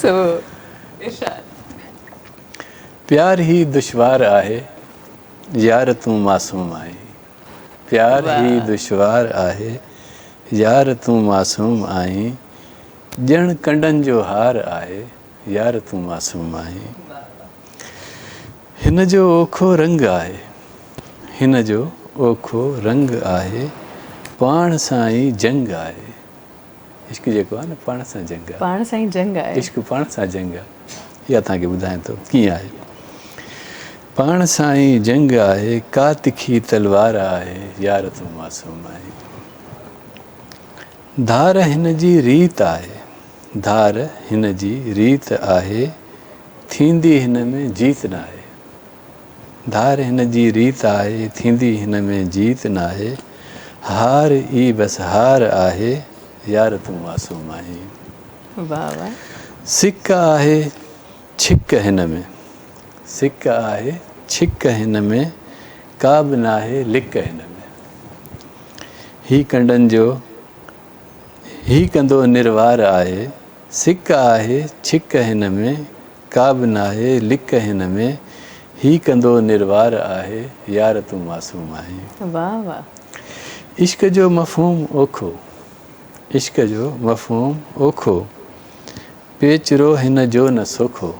सो इरशाद प्यार ही दुश्वार आहे यार तूं मासूम आहीं प्यार ही दुश्वार आहे यार तूं मासूम आहीं ॼण कंडनि जो हार आहे यार तूं मासूम आहीं हिन जो ओखो रंग आहे हिन जो ओखो रंग आहे पाण सां ई जंग आहे इश्क जेको आहे न पाण सां जंग आहे पाण सां ई जंग आहे इश्क पाण सां जंग आहे इहा तव्हांखे ॿुधायां थो कीअं आहे पाण सां ई जंग आहे का तिखी तलवार आहे यार तूं मासूम आहे धार हिन जी रीत आहे धार हिन जी रीत आहे थींदी हिन में जीत न आहे धार हिन जी रीत आहे, थींदी हिन में जीत न आहे, हार ई बसि हार आहे, यार तूं मासूम आहीं। वाह वाह। सिक आहे छिक हिन में, सिक आहे छिक हिन में, का बि न आहे लिक हिन में। ही कंडनि जो ही कंदो निर्वार आहे, सिक आहे छिक हिन में, का बि न आहे लिक हिन में, ही कंदो निर्वार आहे, यार तूं मासूम आहीं। वाह वाह। इश्क जो मफ़हूम ओखो, इश्क जो मफ़हूम ओखो, पेचरो हिन जो न सोखो,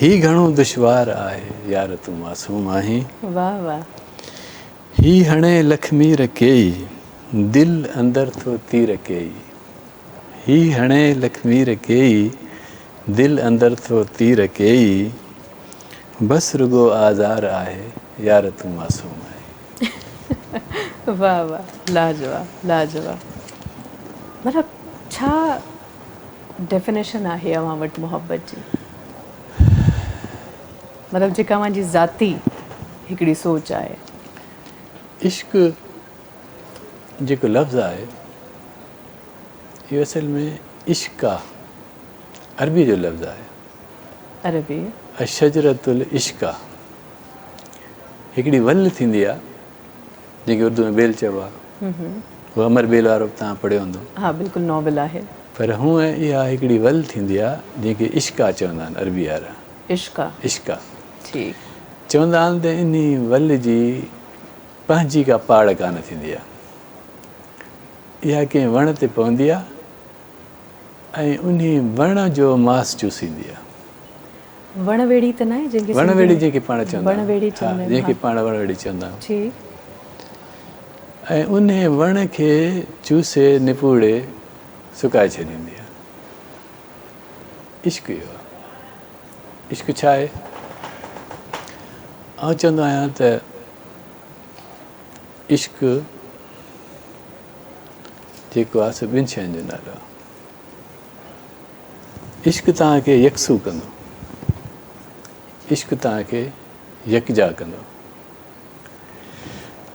ही घणो दुश्वार आहे, यार तूं मासूम आहीं। वाह वाह। ही हणे लखमीर केई, दिल अंदर थो तीर केई, ही हणे लखमीर केई, दिल अंदर थो तीर केई, बस रुगो आज़ार आहे, यार तूं मासूम आहीं। वाह वाह, लाजवाब लाजवाब। मतिलब छा डेफिनेशन आहे अव्हां वटि मोहब्बत जी? मतिलब जेका मुंहिंजी ज़ाती हिकिड़ी सोच आहे। इश्क जेको लफ़्ज़ आहे इहो असल में इश्का अरबी जो लफ़्ज़ आहे। अरबी। अशजरतुल इश्का हिकिड़ी वल थींदी आहे जंहिंखे उर्दू में बेल चइबो आहे। उहो अमर बेल वारो तव्हां पढ़ियो हूंदो। हा बिल्कुलु नॉवल आहे। पर हूअं इहा हिकिड़ी वल थींदी आहे जंहिंखे इश्का चवंदा आहिनि अरबी वारा। इश्का। इश्का ठीकु। चवंदा आहिनि त इन वल जी पंहिंजी का पाड़ कान थींदी आहे, इहा कंहिं वण ते पवंदी आहे ऐं उन वण जो मांस चूसींदी आहे। वणवेड़ी त न आहे जंहिंखे वणवेड़ी जेके पाण चवंदा आहियूं। वणवेड़ी चवंदा आहिनि, जंहिंखे पाण वणवेड़ी चवंदा आहियूं। ठीकु। ऐं उन वण खे चूसे निपूड़े सुकाए छॾींदी आहे। इश्क इहो आहे। इश्क छा आहे? आउं चवंदो आहियां त इश्क जेको आहे सो ॿिनि शयुनि जो नालो आहे। इश्क तव्हांखे यकसू कंदो, इश्क तव्हांखे यकजा कंदो।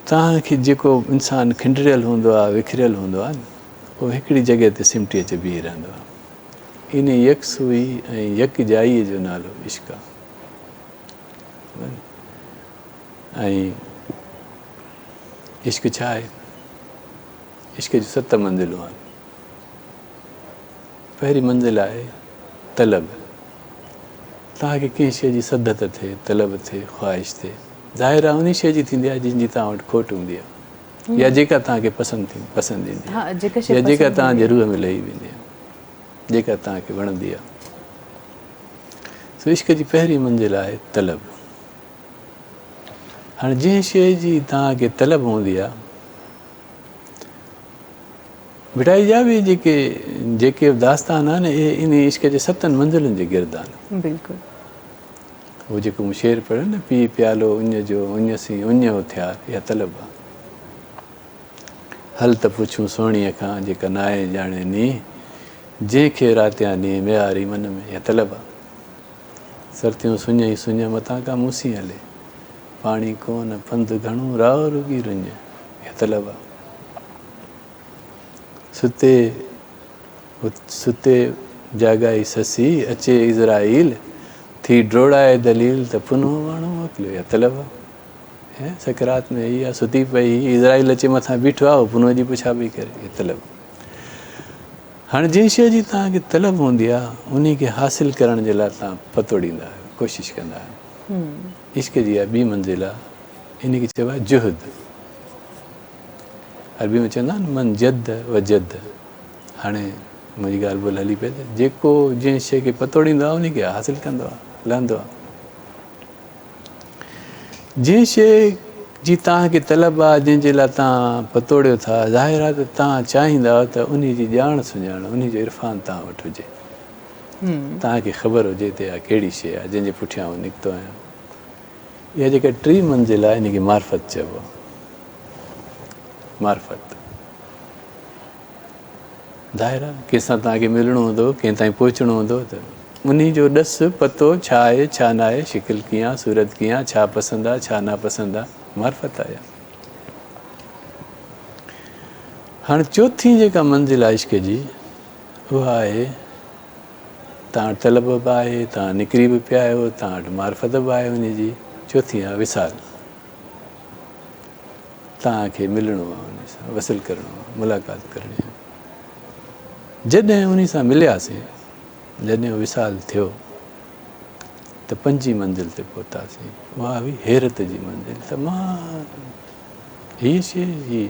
तव्हांखे जेको इंसानु खिंडरियल हूंदो आहे, विखरियल हूंदो आहे न, उहो हिकिड़ी जॻह ते सिमटी अची बीह रहंदो आहे। इन यकसूई ऐं यकजाईअ जो नालो इश्क आहे। ऐं इश्क छा आहे? इश्क जूं 7 मंज़िलूं आहिनि। पहिरीं मंज़िल आहे तलब। तव्हांखे कंहिं शइ जी सदत थिए, तलब थिए, ख़्वाहिश थिए, ज़ाहिर आहे उन शइ जी थींदी आहे जंहिंजी तव्हां वटि खोट हूंदी आहे, या जेका तव्हांखे पसंदि ईंदी हा, आहे, जेका शइ या जेका पसंदि तव्हांजे हूंदी रूह में लही वेंदी आहे, जेका तव्हांखे वणंदी आहे। सो इश्क जी पहिरीं मंज़िल आहे तलब। हाणे जंहिं शइ जी तव्हांखे तलब हूंदी आहे, मिठाई जा बि जेके दास्तान आहिनि इहे इन इश्क जे 7 मंज़िलुनि जे गिर्द आहिनि। बिल्कुलु। उहो जेको मूं शेर पढ़ियो न, पी प्यालो उञ जो उञ सी उञ उथिया, इहा तलब आहे। हल त पुछूं सोणीअ खां जेका नाहे ॼाणे नी, जंहिंखे रातिया नी मियारी मन में, इहा तलब आहे। सर्तियूं सुञ ई सुञ मथां का मूसी हले, पाणी कोन पंधु घणो राव रुगी रुञ, इहा तलब आहे। सुते जाॻाई ससी अचे इज़राइल, थी ड्रोड़ाए दलील त पुनो माण्हू मोकिलियो, इहा तलब आहे। सकरात में इहा सुती पई, इज़राइल अचे मथां बीठो आहे, पुनो जी पुछा पई करे, इहा तलब। हाणे जंहिं शइ जी तव्हांखे तलब हूंदी आहे उन खे हासिलु करण जे लाइ तव्हां पतोड़ींदा आहियो, कोशिशि कंदा आहियो। इश्क जी इहा ॿी मंज़िल आहे, इन खे चइबो आहे जुहद। अरबी में चवंदा आहिनि मन जद व जद। हाणे मुंहिंजी ॻाल्हि ॿोल हली पए त जेको जंहिं शइ खे पतोड़ींदो आहे उन खे हासिलु कंदो आहे, लहंदो आहे। जंहिं शइ जी तव्हांखे तलब आहे, जंहिंजे लाइ तव्हां पतोड़ियो था, ज़ाहिर आहे त तव्हां चाहींदा त उन जी ॼाण सुञाण, उन जो इरफ़ान तव्हां वटि हुजे, तव्हांखे ख़बर हुजे त इहा कहिड़ी शइ आहे जंहिंजे पुठियां उहो निकितो आहियां। इहा जेका 3 मंज़िल आहे इन खे मार्फत चइबो आहे। मार्फत ज़ाहिर आहे कंहिंसां तव्हांखे मिलणो हूंदो, कंहिं ताईं पहुचणो हूंदो त उन्हीं जो ॾस पतो छा आहे छा न आहे, शिकिल कीअं, सूरत कीअं, छा पसंदि आहे छा नापसंदि आहे, मार्फत आहे। हाणे चौथी जेका मंज़िल आहे इश्क जी, उहा आहे तव्हां वटि तलब बि आहे, तव्हां निकिरी बि पिया आहियो, तव्हां वटि मार्फत बि आहे उन जी। चौथी आहे विसाल, तव्हांखे मिलणो आहे उन सां, वसिल करिणो आहे, मुलाक़ात करणी आहे। जॾहिं उन सां मिलियासीं, जॾहिं विसाल थियो त पंजी मंज़िल ते पहुतासीं, उहा हुई हैरत जी मंज़िल। त मां हीअ शइ ही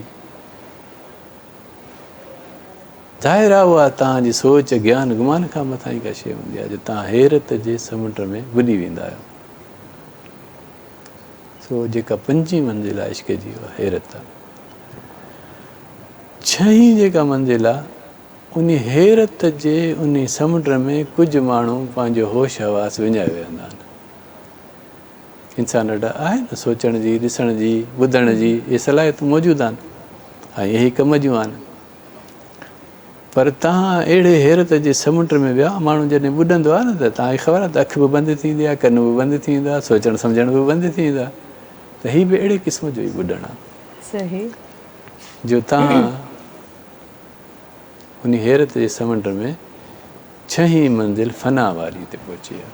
ज़ाहिर आहे उहा तव्हांजी सोच ज्ञान गुमान खां मथां ई का शइ हूंदी आहे, जो तव्हां हैरत जे समुंड में बुॾी वेंदा आहियो। सो जेका पंजी मंज़िल आहे इश्क जी, उहा हैरत आहे। छहीं जेका मंज़िल आहे, उन हैरत जे उन समुंड में कुझु माण्हू पंहिंजो होश हवास विञाए वेहंदा आहिनि। इंसान वटि आहे न सोचण जी, ॾिसण जी, ॿुधण जी, इहे सलाहियतूं मौजूदु आहिनि ऐं इहे कम जूं आहिनि। पर तव्हां अहिड़े हैरत जे समुंड में विया, माण्हू जॾहिं ॿुॾंदो आहे न त तव्हांखे ख़बर आहे त अखि बि बंदि थींदी आहे, कन बि बंदि थींदा, सोचणु सम्झण बि बंदि थींदा। त हीअ बि अहिड़े क़िस्म जो ई ॿुॾणु आहे, सही, जो तव्हां उन हैरत जे समुंड में छहीं मंज़िल फना वारी ते पहुची विया।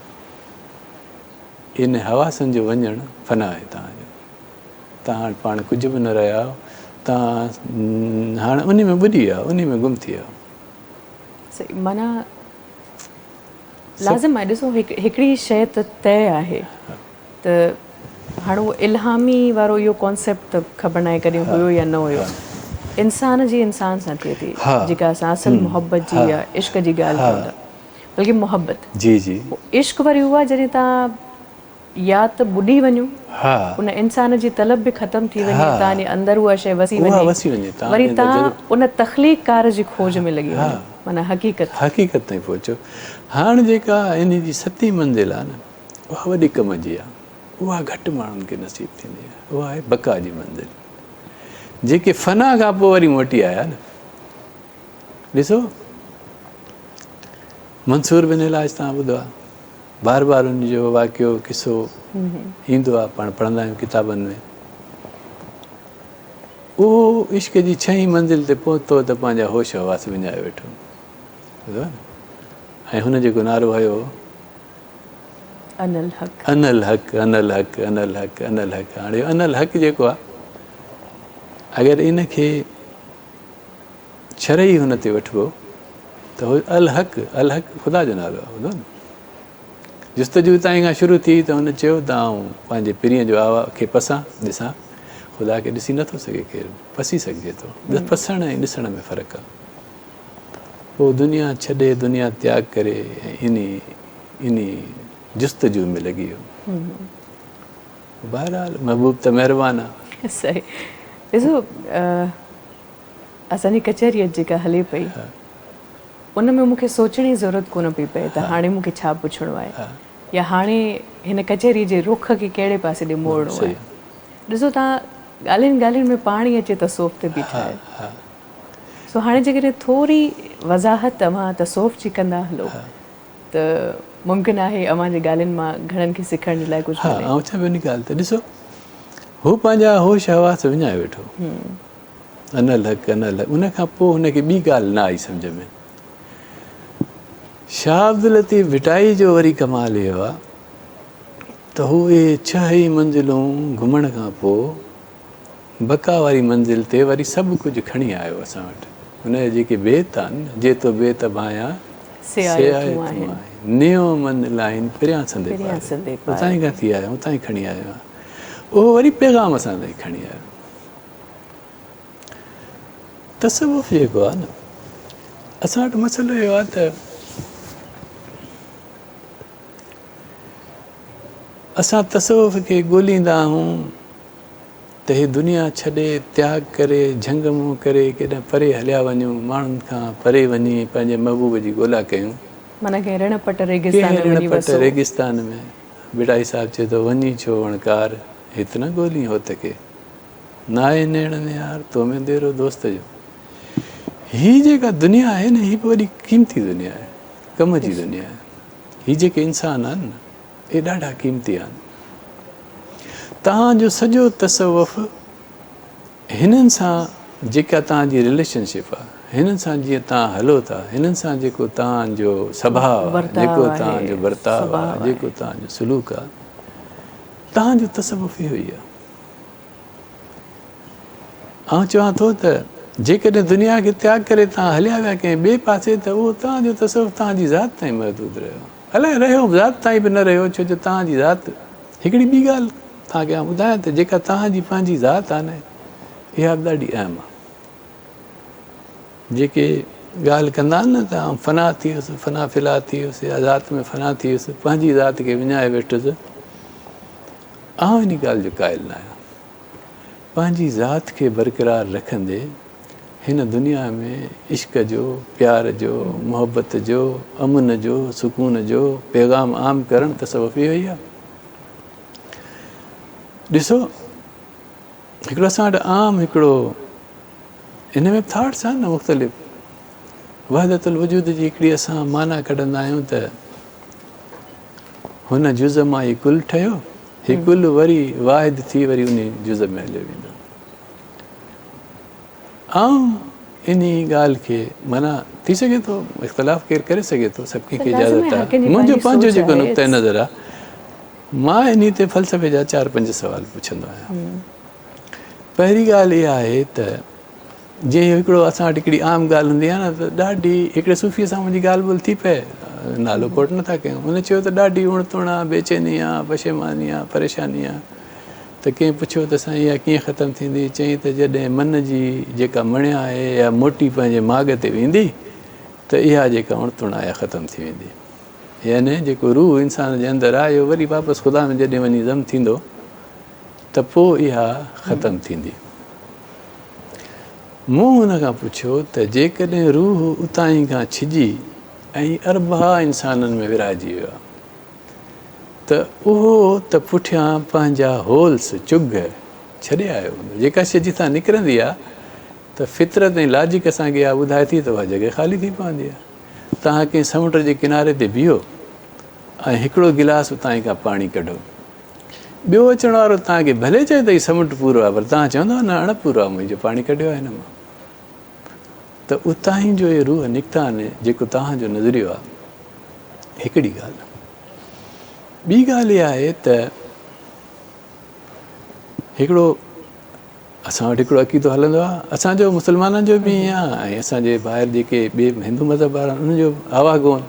इन हवासनि जो वञणु फना आहे तव्हांजो। तव्हां पाण कुझु बि न रहिया आहियो, तव्हां हाणे उन में ॿुॾी विया, उन में गुम थी विया। सही, माना लाज़िम आहे। ॾिसो, हिकिड़ी शइ त तय आहे त हाणे उहो इल्हामी वारो इहो कॉन्सेप्ट त ख़बर न आहे कॾहिं हुयो या न हुयो। इंसान जी इंसान सां थिए थी, जेका असां असल मुहबत जी या इश्क जी ॻाल्हि कयूं था, बल्कि मुहबत जी जी, इश्क वरी उहा जॾहिं तव्हां या त ॿुॾी वञो, उन इंसान जी तलब बि ख़तम थी वञे, तव्हांजे अंदरि उहा शइ वसी वञे, वरी तव्हां उन तख़लीक़ कार जी खोज में लॻी वञो, माना हक़ीक़त ताईं पहुचो। हाणे जेका इन जी सतीं मंज़िल आहे न, उहा वॾी कम जी आहे, उहा घटि माण्हुनि खे नसीब थींदी आहे। उहा आहे बका जी मंज़िल, जेके फना खां पोइ वरी मोटी आया न। ॾिसो, मंसूर बिन इलाज तव्हां ॿुधो आहे, बार बार उन जो वाक़ियो किसो ईंदो आहे, पाण पढ़ंदा आहियूं किताबनि में। उहो इश्क जी छहीं मंज़िल ते पहुतो त पंहिंजा होश हवास विञाए वेठो, ॿुधो आहे न। ऐं हुन जेको नारो हुयो, अनल हक़, अनल हक़, अनल हक़, अनल हक़, अनल हक़। हाणे अनल हक़ जेको आहे, अगरि इनखे शरई हुन ते वठिबो त उहो अल हक़, अल हक़ ख़ुदा जो नालो आहे, ॿुधो न। जुस्तजू ताईं खां शुरू थी त हुन चयो त आउं पंहिंजे पिरीअ जो खे पसां ॾिसां, ख़ुदा खे ॾिसी नथो सघे केरु, पसी सघिजे थो। पसण ऐं ॾिसण में फ़र्क़ु आहे। पोइ दुनिया छॾे, दुनिया त्याग करे इन जुस्तजू में लॻी वियो। बहरहाल महबूब त महिरबानी आहे। सही। ॾिसो, असांजी कचहरी जेका हले पई, उन में मूंखे सोचण जी ज़रूरत कोन पई पए त हाणे मूंखे छा पुछणो आहे, या हाणे हिन कचहरी जे रुख खे कहिड़े पासे ॾे मोड़णो आहे। ॾिसो, तव्हां ॻाल्हियुनि ॻाल्हियुनि में पाणी अचे तसोफ़ ते बीठा आहियो। सो हाणे जेकॾहिं थोरी वज़ाहत तव्हां तसोफ़ जी कंदा हलो त मुमकिन आहे अव्हां जे ॻाल्हियुनि मां घणनि खे सिखण जे लाइ कुझु मिले। ऐं छा ॿिनी ॻाल्हि त ॾिसो, हू पंहिंजा होश हवास विञाए वेठो, अनल हक़, अनल हक़। उन खां पोइ हुनखे ॿी ॻाल्हि न आई सम्झ में। शाह अब्दुल लतीफ़ भिटाई जो वरी कमाल इहो आहे त उहे 6 मंज़िलूं घुमण खां पोइ बका वारी मंज़िल ते वरी सभु कुझु खणी आयो असां वटि। हुनजा जेके बेत आहिनि, जेतो बेत भाया नियो मन लाइन परियां संदे उतां ई खां थी आयो, उतां ई खणी आयो आहे। उहो वरी पैगाम असां ताईं खणी आयो। तसवुफ़ जेको आहे न, असां वटि मसइलो इहो आहे त असां तसवुफ़ खे ॻोल्हींदा आहियूं त हे दुनिया छॾे, त्याग करे, झंग मुंहुं करे केॾां परे हलिया वञूं, माण्हुनि खां परे वञी पंहिंजे महबूब जी ॻोल्हा कयूं। माना रण पट रेगिस्तान में भिटाई साहिबु चए थो, वञी छो वणकार हित न ॻोल्ही हो त के न आहे नेण निहार तो में देरो दोस्त जो। हीअ जेका दुनिया आहे न, हीअ वॾी क़ीमती दुनिया आहे, कम जी दुनिया आहे। ही जेके इंसान आहिनि न ये ॾाढा क़ीमती आहिनि। तव्हांजो सॼो तसव्वुफ़ हिननि सां जेका तव्हांजी रिलेशनशिप आहे, हिननि सां जीअं तव्हां हलो था, हिननि सां जेको तव्हांजो स्वभाव आहे, जेको तव्हांजो बर्ताव आहे, जेको तव्हांजो सलूक आहे, तव्हांजो तसव्वुफ़ इहो ई आहे। आउं चवां थो त जेकॾहिं दुनिया खे त्याग करे तव्हां हलिया विया कंहिं ॿिए पासे त उहो तव्हांजो तसव्वुफ़ तव्हांजी ज़ात ताईं महदूदु रहियो, अलाए रहियो ज़ात ताईं बि न रहियो, छो जो तव्हांजी ज़ात हिकिड़ी ॿी ॻाल्हि तव्हांखे आउं ॿुधायां त जेका तव्हांजी पंहिंजी ज़ात आहे न इहा बि ॾाढी अहम आहे। जेके ॻाल्हि कंदा आहिनि न त आउं फ़ना थी वियुसि, फ़ना फिला थी वियुसि, या ज़ात में फ़ना थी वियुसि, पंहिंजी ज़ात खे विञाए वेठुसि, आउं इन ॻाल्हि जो क़ाइल न आहियां। पंहिंजी ज़ात खे बरक़रार रखंदे हिन दुनिया में इश्क जो, प्यार जो, मोहबत जो, अमन जो, सुकून जो पैगाम आम करणु तसव्वुफ़ इहो ई आहे। ॾिसो हिकिड़ो असां वटि आम हिकिड़ो इन में थाट्स आहिनि न मुख़्तलिफ़, वहदतुल वजूद जी हिकिड़ी असां माना कढंदा आहियूं त हुन जुज़ मां ही कुल ठहियो, ही कुल वरी वाहिद थी वरी उन जुज़ में हलियो वेंदो। इन ॻाल्हि खे माना थी सघे थो इख़्तिलाफ़ केरु करे सघे थो, सभु कंहिंखे इजाज़त आहे, मुंहिंजो पंहिंजो जेको नुक़्ते नज़र आहे, मां इन ते फ़लसफ़े जा 4-5 सुवाल पुछंदो आहियां। पहिरीं ॻाल्हि इहा आहे त जीअं हिकिड़ो असां वटि हिकिड़ी आम ॻाल्हि हूंदी आहे न त ॾाढी, हिकिड़े सूफ़ीअ सां मुंहिंजी ॻाल्हि ॿोल्हि थी पए, नालो कोट नथा कयूं, हुन चयो त ॾाढी उणितुण आहे, बेचैनी आहे, पशेमानी आहे, परेशानी आहे। त कंहिं पुछियो त साईं इहा कीअं ख़तमु थींदी? चई त जॾहिं मन जी जेका मणिया आहे या मोटी पंहिंजे माॻ ते वेंदी त इहा जेका उणितुण आहे ख़तमु थी वेंदी। यानी जेको रूह इंसान जे अंदरि आहे इहो वरी वापसि ख़ुदा में जॾहिं वञी ज़म थींदो त पोइ इहा ख़तमु थींदी। मूं हुन खां पुछियो त जेकॾहिं रूह उतां ई खां छिजी ऐं अरबा इंसाननि में विरहाइजी वियो आहे त उहो त पुठियां पंहिंजा होल्स चुग छॾे आयो हूंदो। जेका शइ जितां निकिरंदी आहे त फितरत ऐं लॉजिक असांखे इहा ॿुधाए थी त उहा जॻह ख़ाली थी पवंदी आहे। तव्हां कंहिं समुंड जे किनारे ते बीहो ऐं हिकिड़ो गिलास उतां ई खां पाणी कढो, ॿियो अचण वारो तव्हांखे भले चए त हीउ समुंड पूरो आहे, पर तव्हां चवंदव न अण पूरो आहे, मुंहिंजो पाणी कढियो आहे हिन मां। त उतां ई जो इहे रूह निकिता आहिनि, जेको तव्हांजो नज़रियो आहे, हिकिड़ी ॻाल्हि। ॿी ॻाल्हि इहा आहे त हिकिड़ो असां वटि हिकिड़ो अक़ीदो हलंदो आहे, असांजो मुस्लमाननि जो बि ईअं आहे ऐं असांजे ॿाहिरि जेके ॿिए हिंदू मज़हब वारा आहिनि उन्हनि जो आवागोन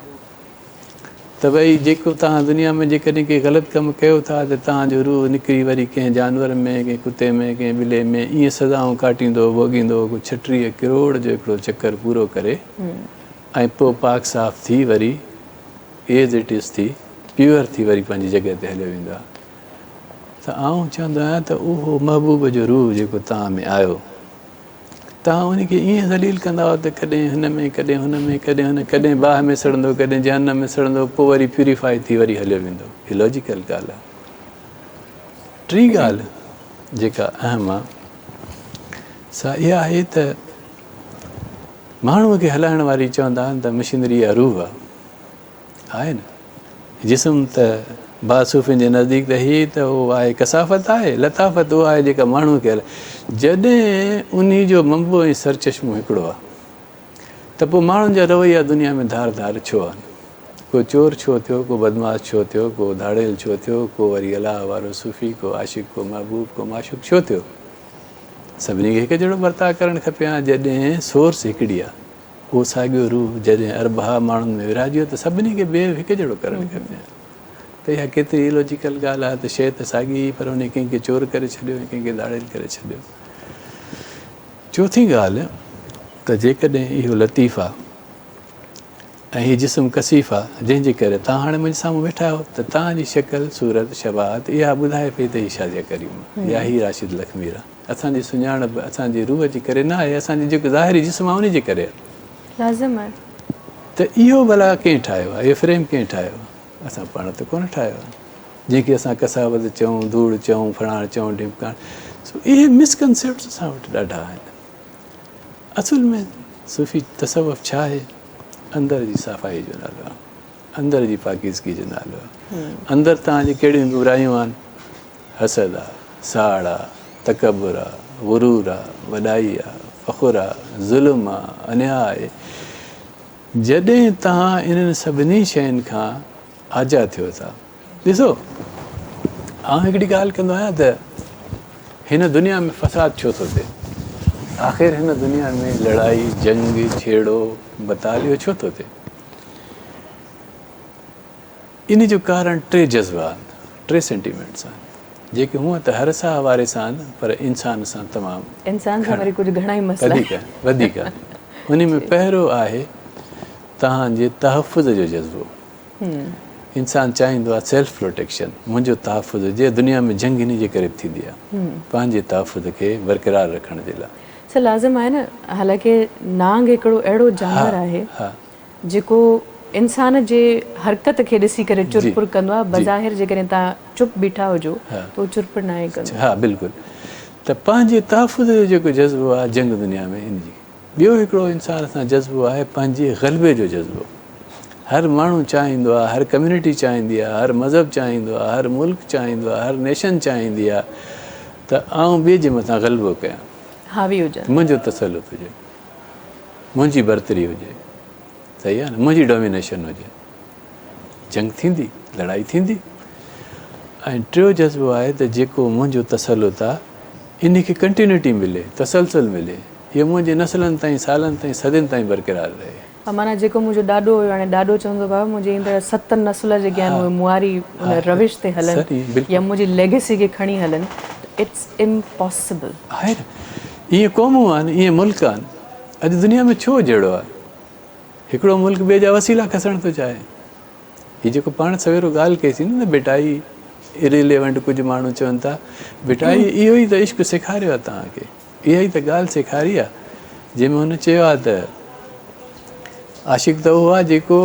त भई जेको तव्हां दुनिया में जेकॾहिं कंहिं ग़लति कमु कयो था त तव्हांजो रूह निकिरी वरी कंहिं जानवर में, कंहिं कुते में, कंहिं ॿिले में ईअं सज़ाऊं काटींदो भोॻींदो, 36 करोड़ जो हिकिड़ो चकर पूरो करे ऐं पोइ पाक साफ़ थी वरी एज़ इट इज़ थी प्योर थी वरी पंहिंजी जॻह ते हलियो वेंदो आहे। त आउं चवंदो आहियां त उहो महबूब जो रूह जेको तव्हां में आयो, तव्हां उनखे ईअं ज़लील कंदा हुआ त कॾहिं हिन में, कॾहिं हुन में, कॾहिं बाहि में सड़ंदो, कॾहिं जहन्नम में सड़ंदो, पोइ वरी प्यूरिफाई थी वरी हलियो वेंदो। हीअ लॉजिकल ॻाल्हि आहे। टी ॻाल्हि जेका अहम आहे सा इहा आहे त माण्हूअ खे हलाइण वारी चवंदा आहिनि त मशीनरी या रूह आहे न, जिस्म त बासूफ़िन जे नज़दीक त हीअ त उहो आहे कसाफ़त आहे, लताफ़त उहा आहे जेका माण्हूअ खे जॾहिं उन जो मंबो ऐं सरचश्मो हिकिड़ो आहे त पोइ माण्हुनि जा रवैया दुनिया में धार धार छो आहिनि। को चोर छो थियो, को बदमाश छो थियो, को धाड़ेल छो थियो, को वरी अलाह वारो सूफ़ी, को आशिक़, को महबूब, को माशूक़ छो थियो। सभिनी खे हिकु जहिड़ो बर्ताव करणु खपे हा। जॾहिं सोर्स हिकिड़ी आहे, उहो साॻियो रूह जॾहिं अरबा माण्हुनि में विरहाइजी वियो त सभिनी खे ॿिए हिकु जहिड़ो करणु खपे। त इहा केतिरी इलॉजिकल ॻाल्हि आहे त शइ त साॻी, पर उन कंहिंखे चोर करे छॾियो, कंहिंखे दाड़ेल करे छॾियो। चौथी ॻाल्हि त जेकॾहिं इहो लतीफ़ आहे ऐं हीअ जिस्म कसीफ़ आहे, जंहिंजे करे तव्हां हाणे मुंहिंजे साम्हूं वेठा आहियो त तव्हांजी शकल सूरत शबात इहा ॿुधाए पई त हीअ शाज़िया करीम या ही राशिद लखमीर आहे। असांजी सुञाणप असांजी रूह जे करे न आहे, असांजी जेको ज़ाहिरी जिस्म आहे उन जे करे आहे। त इहो भला कंहिं ठाहियो आहे? इहो फ्रेम कंहिं ठाहियो आहे? असां पाण त कोन ठाहियो आहे। जंहिंखे असां कसावत चऊं, धूड़ चऊं, फणाण चऊं, ढिमकाण, इहे मिसकनसेप्ट्स असां वटि ॾाढा आहिनि। असुल में सूफ़ी तसव्वुफ़ छा आहे? अंदर जी सफ़ाई जो नालो आहे। अंदर जी पाकीज़गी जो नालो आहे। अंदरि तव्हांजी कहिड़ियूं बुरायूं आहिनि, हसद आहे, साड़ आहे, तकबुर आहे, गुरूर आहे, वॾाई आहे, फ़ख़ुर आहे, ज़ुल्म आहे, अन्याय। जॾहिं तव्हां इन्हनि सभिनी शयुनि खां आज़ादु थियो था, ॾिसो आउं हिकिड़ी ॻाल्हि कंदो आहियां त हिन दुनिया में फ़साद छो थो थिए, आख़िर हिन दुनिया में लड़ाई, जंग, छेड़ो, बतालियो छो थो थिए? इन जो कारण टे जज़्बा आहिनि, टे सेंटीमेंट्स आहिनि, जेके हूअं त हर साह वारे सां आहिनि पर इंसान सां तमामु इंसान सां वरी कुझु घणा ई मसला वधीक उन में पहिरियों आहे तव्हांजे तहफ़ुज़ जो जज़्बो। इंसान चाहींदो आहे सेल्फ प्रोटेक्शन, मुंहिंजो तहफ़ुज़ हुजे। दुनिया में जंग इन जे करे थींदी आहे पंहिंजे तहफ़ुज़ खे बरक़रार रखण जे लाइ। सर लाज़िम आहे न, हालांकि नांग हिकिड़ो अहिड़ो जानवर आहे जेको इंसान जे हरकत खे ॾिसी करे चुरपुर कंदो आहे। बज़ाहिर जेकॾहिं तव्हां चुप बीठा हुजो त उहो चुरपुर न आहे कंदो। हा बिल्कुलु। त पंहिंजे तहफ़ुज़ जो जेको जज़्बो आहे जंग दुनिया में इन जी। ॿियो हिकिड़ो इंसान सां जज़्बो आहे पंहिंजे ग़लबे जो जज़्बो। हर माण्हू चाहींदो आहे, हर कम्यूनिटी चाहींदी आहे, हर मज़हब चाहींदो आहे, हर मुल्क चाहींदो आहे, हर नेशन चाहींदी आहे त आउं ॿिए जे मथां ग़लबो कयां, हावी हुजे, मुंहिंजो तसलुत हुजे, मुंहिंजी बरतरी हुजे, सही आहे न, मुंहिंजी डोमिनेशन हुजे। जंग थींदी, लड़ाई थींदी। ऐं टियों जज़्बो आहे त जेको मुंहिंजो तसलुत आहे इन खे कंटिन्यूटी मिले, तसलसल मिले, इहो मुंहिंजे नसलनि ताईं, सालनि ताईं, सदियुनि ताईं बरक़रार रहे। माना जेको मुंहिंजो ॾाॾो हुयो, हाणे ॾाॾो चवंदो बाबा मुंहिंजे ईंदड़ 7 नस्ल जेके आहिनि उहे मुआरी उन रविश ते हलनि या मुंहिंजी लेगेसी खे खणी हलनि, इट्स इम्पॉसिबल आहे न। ईअं क़ौमूं आहिनि, ईअं मुल्क आहिनि। अॼु दुनिया में छो जहिड़ो आहे, हिकिड़ो मुल्क ॿिए जा वसीला खसणु थो चाहे। हीअ जेको पाण सवेरो ॻाल्हि कईसीं न बेटाई इरिलेवेंट, कुझु माण्हू चवनि था बेटाई इहो ई त इश्क सेखारियो आहे तव्हांखे, इहा ई त ॻाल्हि सेखारी आहे। जंहिंमें हुन चयो आहे त आशिक़ त उहो आहे जेको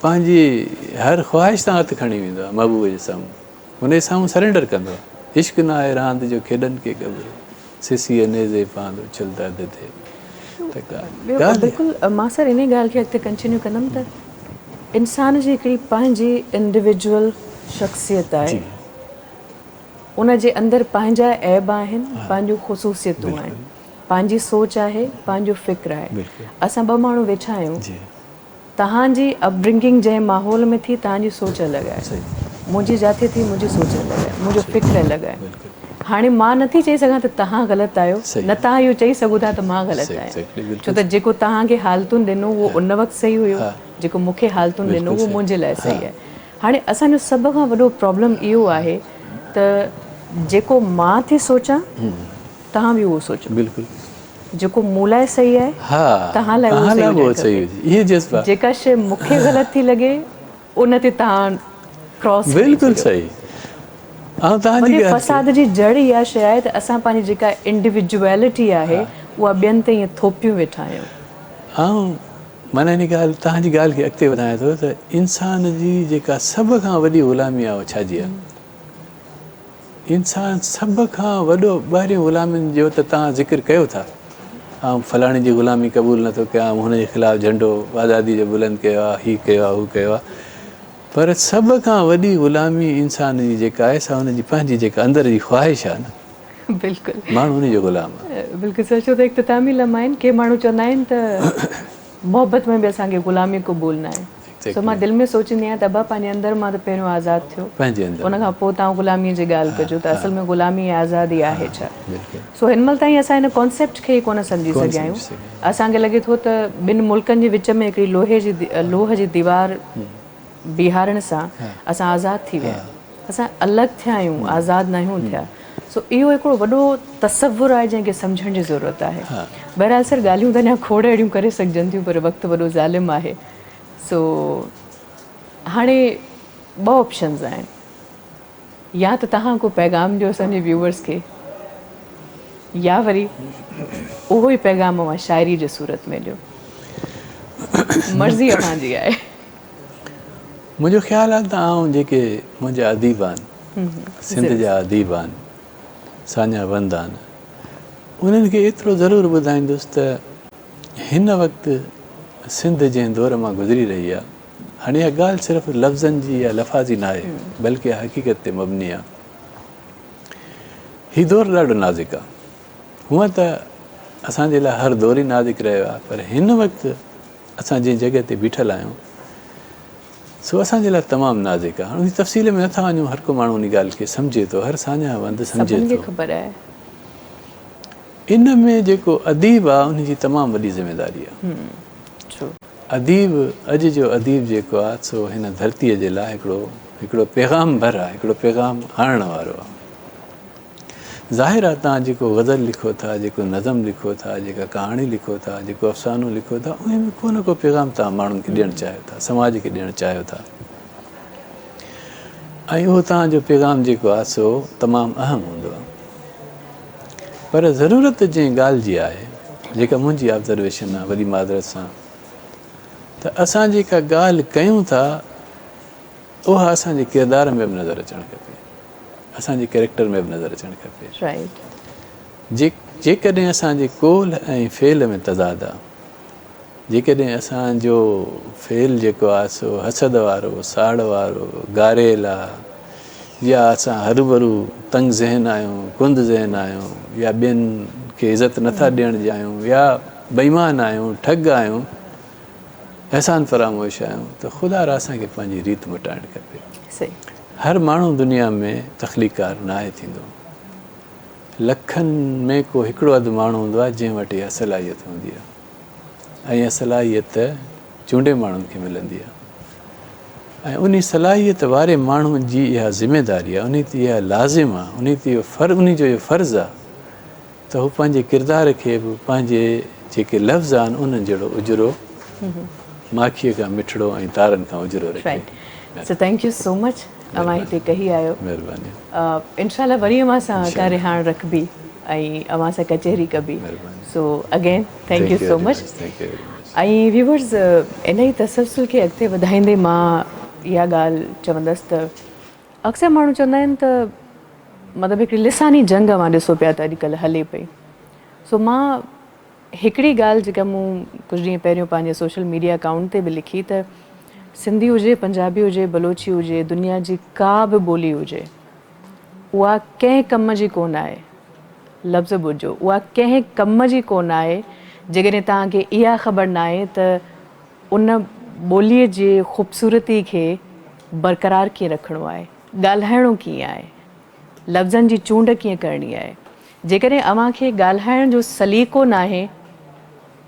पंहिंजी हर ख़्वाहिश सां हथु खणी वेंदो आहे महबूब जे साम्हूं, हुन जे साम्हूं सरेंडर कंदो आहे। इश्क न आहे रांदि जो खेॾनि खे क़ब्र, सिसी नेज़े पांदो चलदा दे त बिल्कुलु। मां सर इन ॻाल्हि खे अॻिते कंटिन्यू कंदमि त इंसान जी हिकिड़ी पंहिंजी इंडिविजुअल शख़्सियत आहे, उन जे अंदरि पंहिंजा ऐब आहिनि, पंहिंजूं ख़ुसूसियतूं आहिनि, पंहिंजी सोच आहे, पंहिंजो फ़िक्र आहे। असां 2 माण्हू वेठा आहियूं, तव्हांजी अपब्रिंगिंग जंहिं माहौल में थी तव्हांजी सोच अलॻि आहे, मुंहिंजी जिथे थी मुंहिंजी सोच अलॻि आहे, मुंहिंजो फ़िक्र अलॻि आहे। हाणे मां नथी चई सघां त तव्हां ग़लति आहियो, न तव्हां इहो चई सघो था त मां ग़लति आहियां, छो त जेको तव्हांखे हालतुनि ॾिनो उहो उन वक़्तु सही हुयो, जेको मूंखे हालतुनि ॾिनो उहो मुंहिंजे लाइ सही आहे। हाणे असांजो सभ खां वॾो प्रॉब्लम इहो आहे त जेको मां थी सोचां तव्हां बि उहो सोचो, बिल्कुलु जेको मूं लाइ सही आहे तव्हां लाइ उहो सही आहे। जेका शइ मूंखे ग़लति थी लॻे उन ते तव्हां क्रॉस, बिल्कुलु सही। फ़साद जी जड़ इहा शइ आहे त असां पंहिंजी जेका इंडिविजुअलिटी आहे उहा ॿियनि ते ईअं थोपियूं वेठा आहियूं। माना इन ॻाल्हि तव्हांजी ॻाल्हि खे अॻिते वधायां थो त इंसान जी जेका सभ खां वॾी ग़ुलामी आहे उहा छाजी आहे? इंसान सभ खां वॾो ॿाहिरियों ग़ुलामियुनि जो त तव्हां ज़िक्र कयो था, ऐं फलाणे जी ग़ुलामी क़बूल नथो कयां, हुनजे ख़िलाफ़ु झंडो आज़ादी जो बुलंद कयो आहे, हीअ कयो आहे, हू कयो आहे, पर सभ खां वॾी ग़ुलामी इंसान जी जेका आहे सा हुनजी पंहिंजी जेका अंदर जी ख़्वाहिश आहे न, बिल्कुलु माण्हू हुन जो ग़ुलाम आहे। बिल्कुलु सच, छो त इख़्तितामी लम्हा आहिनि। के माण्हू चवंदा आहिनि त मोहबत में बि असांखे ग़ुलामी क़बूल न आहे। सो मां दिलि में सोचींदी आहियां त अबा पंहिंजे अंदरि मां त पहिरियों आज़ादु थियो, पंहिंजे अंदरि, उन खां पोइ तव्हां ग़ुलामीअ जी ॻाल्हि कजो त असल में ग़ुलामी आज़ादी आहे छा। सो हिन महिल ताईं असां हिन कॉन्सेप्ट खे ई कोन सम्झी सघिया आहियूं। असांखे लॻे थो त ॿिनि मुल्कनि जे विच में हिकिड़ी लोह जी दीवार बीहारण सां असां आज़ादु थी विया आहियूं, असां अलॻि थिया आहियूं, आज़ादु न आहियूं थिया। सो इहो हिकिड़ो वॾो तसवुरु आहे जंहिंखे सम्झण जी ज़रूरत आहे। बहरहाल सर ॻाल्हियूं त अञा खोड़ अहिड़ियूं करे सघजनि थियूं, पर वक़्तु वॾो ज़ालिम आहे। सो हाणे 2 ऑप्शन्स आहिनि, या त तव्हां को पैगाम ॾियो असांजे व्यूवर्स खे, या वरी उहो ई पैगाम मां शाइरी जे सूरत में ॾियो, मर्ज़ी अव्हांजी आहे। मुंहिंजो ख़्यालु आहे त आउं जेके मुंहिंजा अदीब आहिनि, सिंध जा अदीब आहिनि, सान्याबंद आहिनि, उन्हनि खे एतिरो ज़रूरु ॿुधाईंदुसि त हिन वक़्तु सिंध जंहिं दौर मां गुज़री रही आहे, हाणे इहा ॻाल्हि सिर्फ़ु लफ़्ज़नि जी या लफ़ाज़ी न आहे बल्कि हक़ीक़त ते मबनी आहे। हीउ दौरु ॾाढो नाज़ुक आहे। हूअं त असांजे लाइ हर दौरु ई नाज़ुक रहियो आहे, पर हिन वक़्तु असां जंहिं जॻह ते बीठल आहियूं सो असांजे लाइ तमामु नाज़ुक आहे। हाणे उन तफ़सील में नथा वञूं, हर को माण्हू उन ॻाल्हि खे सम्झे थो, हर साञा वंद सम्झे सभिनी खे थो। ख़बर आहे। इन में जेको अदीब आहे उनजी तमामु वॾी ज़िमेदारी आहे। True. अदीब, अॼु जो अदीब जेको आहे सो हिन धरतीअ जे लाइ हिकिड़ो पैगाम भर आहे, हिकिड़ो पैगाम आणण वारो आहे। ज़ाहिर आहे तव्हां जेको ग़ज़ल लिखो था, जेको नज़म लिखो था, जेका कहाणी लिखो था, जेको अफ़सानो लिखो था, उन में को न को पैगाम तव्हां माण्हुनि खे ॾियणु चाहियो था, समाज खे ॾियणु चाहियो था। ऐं उहो तव्हांजो पैगाम जेको आहे सो तमामु अहम हूंदो आहे। पर ज़रूरत जंहिं ॻाल्हि जी आहे, जेका मुंहिंजी ऑब्ज़र्वेशन आहे वॾी मादरत सां, त असां जेका ॻाल्हि कयूं था उहा असांजे किरदार में बि नज़र अचणु खपे, असांजे कैरेक्टर में बि नज़र अचणु खपे। Right. जेकॾहिं असांजे कोल ऐं फेल में तज़ाद आहे, जेकॾहिं असांजो फेल जेको आहे सो हसद वारो, साड़ वारो, गारेल आहे, या असां हरूभरू तंग ज़हन आहियूं, कुंद ज़हन आहियूं, या ॿियनि खे इज़त नथा ॾियणु चाहियूं, या बेईमान आहियूं, ठग आहियूं, अहसान फरामोश आहियूं, त ख़ुदा रा असांखे पंहिंजी रीत मटाइणु खपे। सही। हर माण्हू दुनिया में तख़लीकार न आहे थींदो। लखनि में को हिकिड़ो अधु माण्हू हूंदो आहे जंहिं वटि इहा सलाहियत हूंदी आहे, ऐं इहा सलाहियत चूंडे माण्हुनि खे मिलंदी आहे। ऐं उन सलाहियत वारे माण्हू जी इहा ज़िमेदारी आहे, उन ते इहा लाज़िम आहे, उन जो इहो फ़र्ज़ु आहे त हू पंहिंजे किरदार खे बि पंहिंजे जेके लफ़्ज़ आहिनि उन्हनि जहिड़ो उजरो, माखीअ खां मिठड़ो ऐं तारनि खां उजरो रखे। Right. So thank you so much. अमां हिते कही आयो। महिरबानी। इंशाल्लाह वरी अमां सां का रिहाण रखबी ऐं अमां सां कचहरी कबी। So again thank you so much. ऐं व्यूवर्स, इन ई तसलसल खे अॻिते वधाईंदे मां इहा ॻाल्हि चवंदसि त अक्सर माण्हू चवंदा आहिनि त मतिलबु हिकिड़ी लिसानी जंग मां ॾिसो पिया त अॼुकल्ह हले पई। सो मां हिकिड़ी ॻाल्हि जेका मूं कुझु ॾींहं पहिरियों पंहिंजे सोशल मीडिया अकाउंट ते बि लिखी त सिंधी हुजे, पंजाबी हुजे, बलोची हुजे, दुनिया जी का बि ॿोली हुजे, उहा कंहिं कम जी कोन आहे, लफ़्ज़ ॿुधो, उहा कंहिं कम जी कोन आहे जेकॾहिं तव्हांखे इहा ख़बर न आहे त उन ॿोलीअ जे ख़ूबसूरती खे बरक़रार कीअं रखिणो आहे, ॻाल्हाइणो कीअं आहे, लफ़्ज़नि जी चूंड कीअं करणी आहे। जेकॾहिं अव्हांखे ॻाल्हाइण जो सलीक़ो न आहे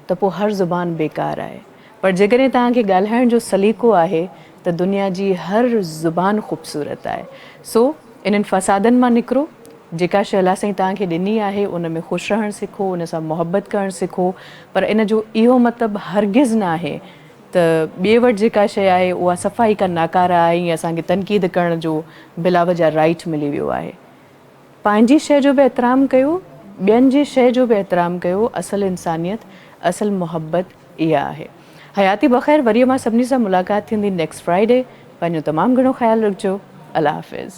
त पोइ हर ज़ुबान बेकार आहे, पर जेकॾहिं तव्हांखे ॻाल्हाइण जो सलीक़ो आहे त दुनिया जी हर ज़ुबान ख़ूबसूरत आहे। सो इन्हनि फ़सादनि मां निकिरो, जेका शइ अलाह साईं तव्हांखे ॾिनी आहे उन में ख़ुशि रहणु सिखो, उन सां मुहबत करणु सिखो, पर इन जो इहो मतिलबु हरगिज़ न आहे त ॿिए वटि जेका शइ आहे उहा सफ़ाई का नाकारा आहे या असांखे तनक़ीद करण जो बिलावजा राइट मिली वियो आहे। पंहिंजी शइ जो बि एतिराम कयो, ॿियनि जी शइ जो बि एतिराम कयो। असुलु इंसानियत, असुलु मुहबत इहा आहे। हयाती बख़ैर, वरी मां सभिनी सां मुलाक़ात थींदी नेक्स्ट फ्राइडे। पंहिंजो तमामु घणो ख़्यालु रखिजो। अल्लाह हाफ़िज़।